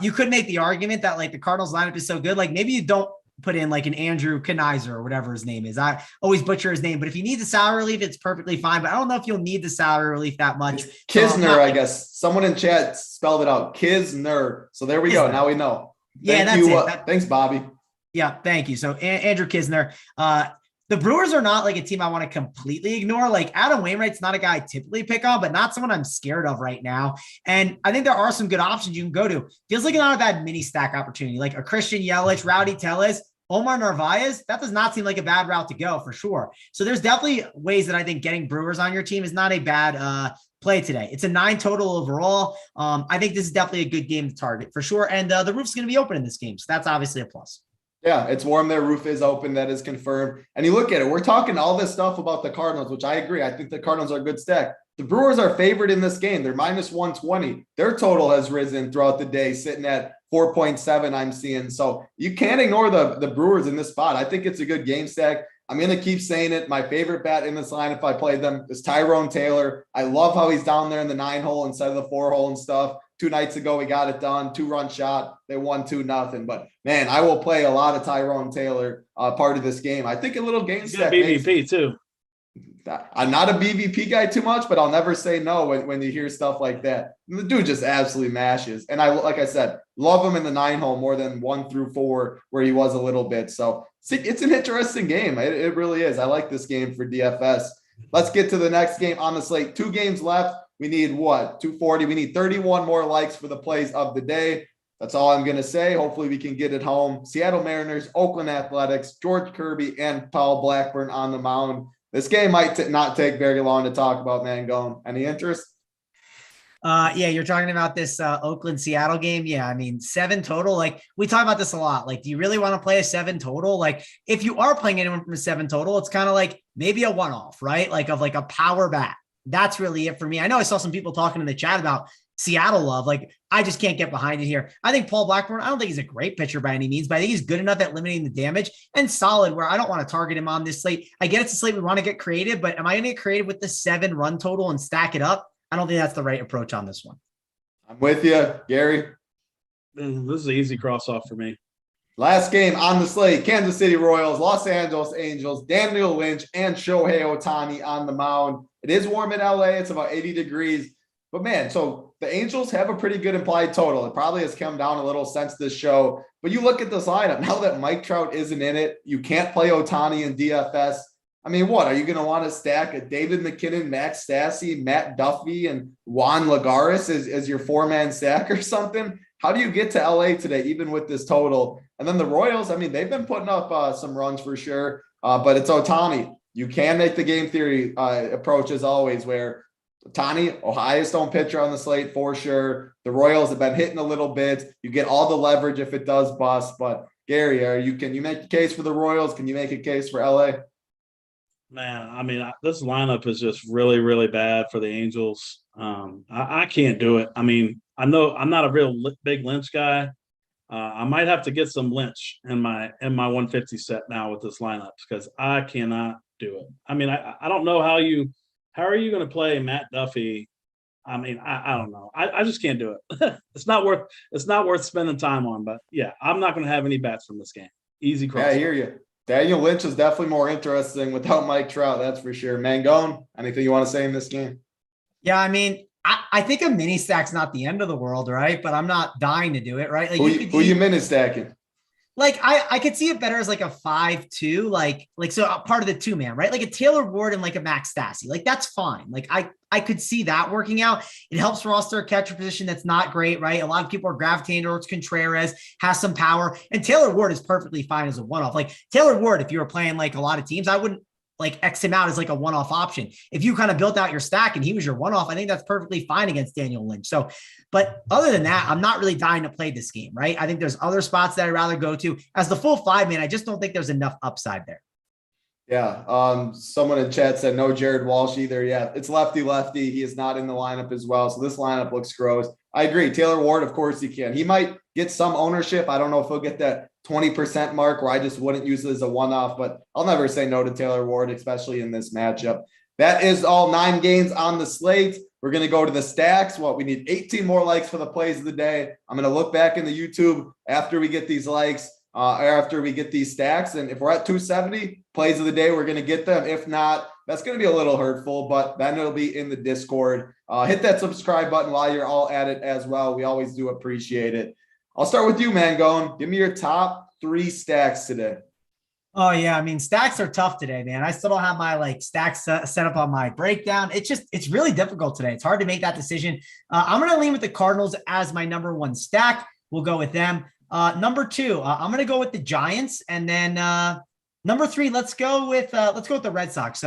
You could make the argument that like the Cardinals lineup is so good. Like maybe you don't put in like an Andrew Kanizer or whatever his name is. I always butcher his name, but if you need the salary relief, it's perfectly fine. But I don't know if you'll need the salary relief that much. It's Kisner, I guess. Someone in chat spelled it out. Kisner. So there we go. Now we know. Thank you. Thanks, Bobby. Yeah, thank you. So Andrew Kisner. The Brewers are not like a team I want to completely ignore. Like Adam Wainwright's not a guy I typically pick on, but not someone I'm scared of right now. And I think there are some good options you can go to. Feels like not a bad mini stack opportunity, like a Christian Yelich, Rowdy Tellez, Omar Narvaez. That does not seem like a bad route to go for sure. So there's definitely ways that I think getting Brewers on your team is not a bad play today. It's a 9 total overall. I think this is definitely a good game to target for sure. And the roof's going to be open in this game. So that's obviously a plus. Yeah, it's warm. Their roof is open. That is confirmed. And you look at it, we're talking all this stuff about the Cardinals, which I agree. I think the Cardinals are a good stack. The Brewers are favored in this game. They're minus 120. Their total has risen throughout the day, sitting at 4.7 I'm seeing. So you can't ignore the Brewers in this spot. I think it's a good game stack. I'm going to keep saying it. My favorite bat in this line, if I play them, is Tyrone Taylor. I love how he's down there in the 9-hole instead of the 4-hole and stuff. 2 nights ago, we got it done. 2-run shot. They won 2-0. But man, I will play a lot of Tyrone Taylor part of this game. I think a little game stack. BVP too. I'm not a BVP guy too much, but I'll never say no when you hear stuff like that. The dude just absolutely mashes. And like I said, love him in the 9-hole more than 1 through 4 where he was a little bit. So it's an interesting game. It really is. I like this game for DFS. Let's get to the next game on the slate. 2 games left. We need 240. We need 31 more likes for the plays of the day. That's all I'm going to say. Hopefully we can get it home. Seattle Mariners, Oakland Athletics, George Kirby, and Paul Blackburn on the mound. This game might not take very long to talk about, Mangone. Any interest? Yeah, you're talking about this Oakland Seattle game. Yeah, I mean, 7 total. Like, we talk about this a lot. Like, do you really want to play a 7 total? Like, if you are playing anyone from a 7 total, it's kind of like maybe a one-off, right? Like, of like a power bat. That's really it for me. I know I saw some people talking in the chat about Seattle love. Like, I just can't get behind it here. I think Paul Blackburn, I don't think he's a great pitcher by any means, but I think he's good enough at limiting the damage and solid where I don't want to target him on this slate. I get it's a slate we want to get creative, but am I going to get creative with the 7 run total and stack it up? I don't think that's the right approach on this one. I'm with you, Gary. This is an easy cross off for me. Last game on the slate, Kansas City Royals, Los Angeles Angels, Daniel Lynch, and Shohei Ohtani on the mound. It is warm in LA. It's about 80 degrees. But, man, so the Angels have a pretty good implied total. It probably has come down a little since this show. But you look at this lineup, now that Mike Trout isn't in it, you can't play Ohtani in DFS. I mean, what? Are you going to want to stack a David McKinnon, Max Stassi, Matt Duffy, and Juan Lagares as your 4-man stack or something? How do you get to LA today, even with this total? And then the Royals, I mean, they've been putting up some runs for sure, but it's Ohtani. You can make the game theory approach as always, where Ohtani, highest owned pitcher on the slate for sure. The Royals have been hitting a little bit. You get all the leverage if it does bust. But Gary, can you make a case for the Royals? Can you make a case for LA? Man, I mean, this lineup is just really, really bad for the Angels. I can't do it. I mean, I know I'm not a real big Lynch guy. I might have to get some Lynch in my 150 set now with this lineup because I cannot do it. I mean, I don't know how are you going to play Matt Duffy? I mean, I don't know. I just can't do it. It's not worth spending time on. But yeah, I'm not going to have any bats from this game. Easy cross. Yeah, I hear you. Daniel Lynch is definitely more interesting without Mike Trout. That's for sure. Mangone, anything you want to say in this game? Yeah, I mean, I think a mini stack's not the end of the world, right? But I'm not dying to do it, right? Like, who you mini stacking? Like, I could see it better as like a 5-2, like so a part of the 2-man, right? Like a Taylor Ward and like a Max Stassi. Like, that's fine. Like, I could see that working out. It helps roster a catcher position that's not great, right? A lot of people are gravitating towards Contreras, has some power, and Taylor Ward is perfectly fine as a one-off. Like, Taylor Ward, if you were playing like a lot of teams, I wouldn't like X him out as like a one-off option. If you kind of built out your stack and he was your one-off, I think that's perfectly fine against Daniel Lynch. So, but other than that, I'm not really dying to play this game, right? I think there's other spots that I'd rather go to. As the full 5-man, I just don't think there's enough upside there. Yeah. Someone in chat said no Jared Walsh either. Yeah, it's lefty. He is not in the lineup as well. So this lineup looks gross. I agree. Taylor Ward, of course he can. He might get some ownership. I don't know if he'll get that 20% mark where I just wouldn't use it as a one-off, but I'll never say no to Taylor Ward, especially in this matchup. That is all 9 games on the slate. We're going to go to the stacks. We need 18 more likes for the plays of the day. I'm going to look back in the YouTube after we get these likes, after we get these stacks. And if we're at 270 plays of the day, we're going to get them. If not, that's going to be a little hurtful, but then it'll be in the Discord. Hit that subscribe button while you're all at it as well. We always do appreciate it. I'll start with you, Mangone. Give me your top 3 stacks today. Oh yeah. I mean, stacks are tough today, man. I still don't have my like stacks set up on my breakdown. It's really difficult today. It's hard to make that decision. I'm going to lean with the Cardinals as my number 1 stack. We'll go with them. Number 2, I'm going to go with the Giants. And then number 3, let's go with the Red Sox.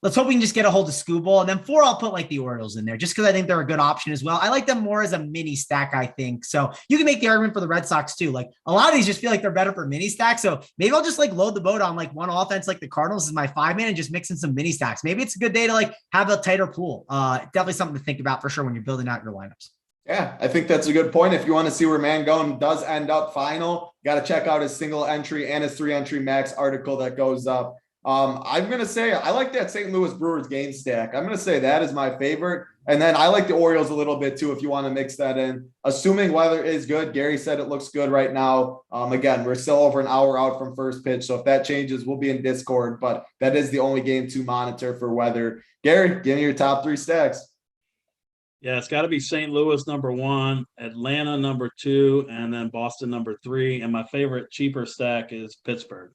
Let's hope we can just get a hold of Scooball. And then 4, I'll put like the Orioles in there just because I think they're a good option as well. I like them more as a mini stack, I think. So you can make the argument for the Red Sox too. Like a lot of these just feel like they're better for mini stacks. So maybe I'll just like load the boat on like one offense, like the Cardinals is my 5-man and just mix in some mini stacks. Maybe it's a good day to like have a tighter pool. Definitely something to think about for sure when you're building out your lineups. Yeah, I think that's a good point. If you want to see where Mangone does end up final, got to check out his single entry and his 3-entry max article that goes up. I'm going to say I like that St. Louis Brewers game stack. I'm going to say that is my favorite. And then I like the Orioles a little bit too, if you want to mix that in. Assuming weather is good. Gary said it looks good right now. Again, we're still over an hour out from first pitch. So if that changes, we'll be in Discord. But that is the only game to monitor for weather. Gary, give me your top 3 stacks. Yeah, it's got to be St. Louis number 1, Atlanta number 2, and then Boston number 3. And my favorite cheaper stack is Pittsburgh.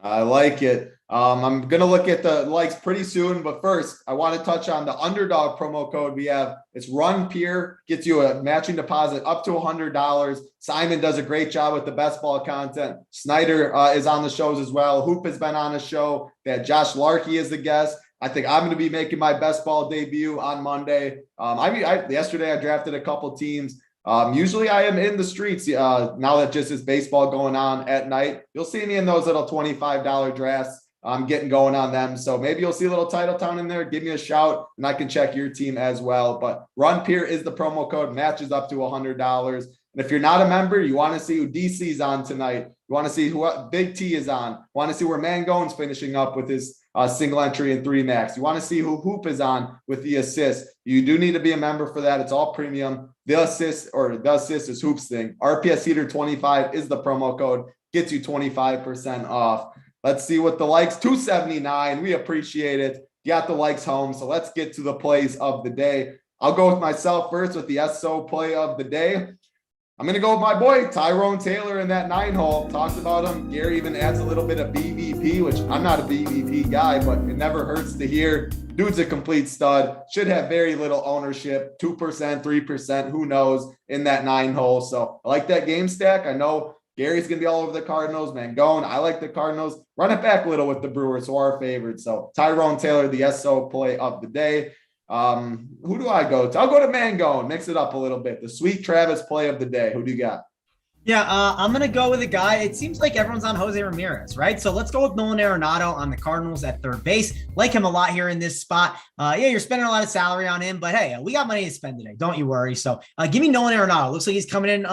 I like it. I'm going to look at the likes pretty soon, but first I want to touch on the underdog promo code we have. It's Run Peer, gets you a matching deposit up to $100. Simon does a great job with the best ball content. Snyder is on the shows as well. Hoop has been on the show. That Josh Larkey is the guest. I think I'm going to be making my best ball debut on Monday. Yesterday I drafted a couple teams. Usually I am in the streets now that just is baseball going on at night. You'll see me in those little $25 drafts. I'm getting going on them. So maybe you'll see a little Titletown in there. Give me a shout and I can check your team as well. But Run Peer is the promo code, matches up to $100. And if you're not a member, you want to see who DC's on tonight. You want to see who BigT is on. Want to see where Mangone's finishing up with his single entry and 3 max. You want to see who Hoop is on with the assist. You do need to be a member for that. It's all premium. The assist is Hoop's thing. RPS Heater 25 is the promo code. Gets you 25% off. Let's see what the likes. 279. We appreciate it. Got the likes home. So let's get to the plays of the day. I'll go with myself first with the SO play of the day. I'm going to go with my boy, Tyrone Taylor in that 9-hole. Talked about him. Gary even adds a little bit of BVP, which I'm not a BVP guy, but it never hurts to hear. Dude's a complete stud. Should have very little ownership, 2%, 3%, who knows, in that 9-hole. So I like that game stack. I know Gary's going to be all over the Cardinals. Mangone, I like the Cardinals. Run it back a little with the Brewers, who are favored. So Tyrone Taylor, the SO play of the day. Who do I go to? I'll go to Mangone. Mix it up a little bit. The Sweet Travis play of the day. Who do you got? Yeah, I'm going to go with a guy. It seems like everyone's on Jose Ramirez, right? So let's go with Nolan Arenado on the Cardinals at third base. Like him a lot here in this spot. You're spending a lot of salary on him, but hey, we got money to spend today. Don't you worry. So give me Nolan Arenado. Looks like he's coming in.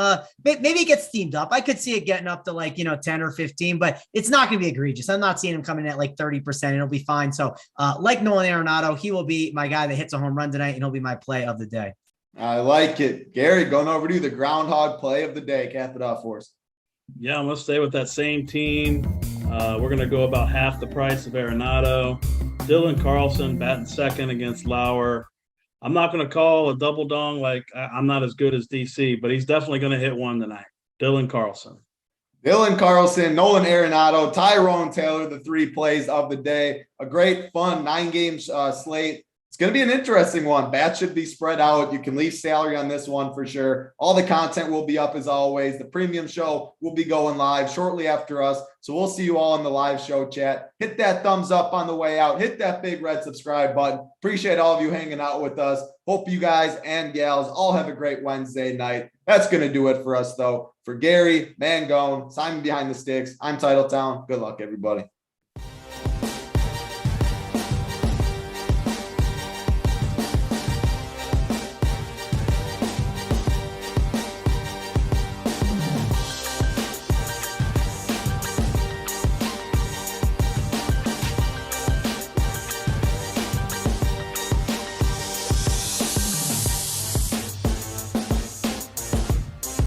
Maybe he gets steamed up. I could see it getting up to 10 or 15, but it's not going to be egregious. I'm not seeing him coming in at 30%. It'll be fine. So like Nolan Arenado, he will be my guy that hits a home run tonight, and he'll be my play of the day. I like it. Gary, going over to you, the groundhog play of the day. Cap it off for us. Yeah, I'm going to stay with that same team. We're going to go about half the price of Arenado. Dylan Carlson batting second against Lauer. I'm not going to call a double dong I'm not as good as DC, but he's definitely going to hit one tonight. Dylan Carlson, Nolan Arenado, Tyrone Taylor, the 3 plays of the day. A great, fun 9-game slate. It's going to be an interesting one. Bats should be spread out. You can leave salary on this one for sure. All the content will be up as always. The premium show will be going live shortly after us. So we'll see you all in the live show chat. Hit that thumbs up on the way out. Hit that big red subscribe button. Appreciate all of you hanging out with us. Hope you guys and gals all have a great Wednesday night. That's going to do it for us, though. For Gary, Mangone, Simon Behind the Sticks, I'm Titletown. Good luck, everybody.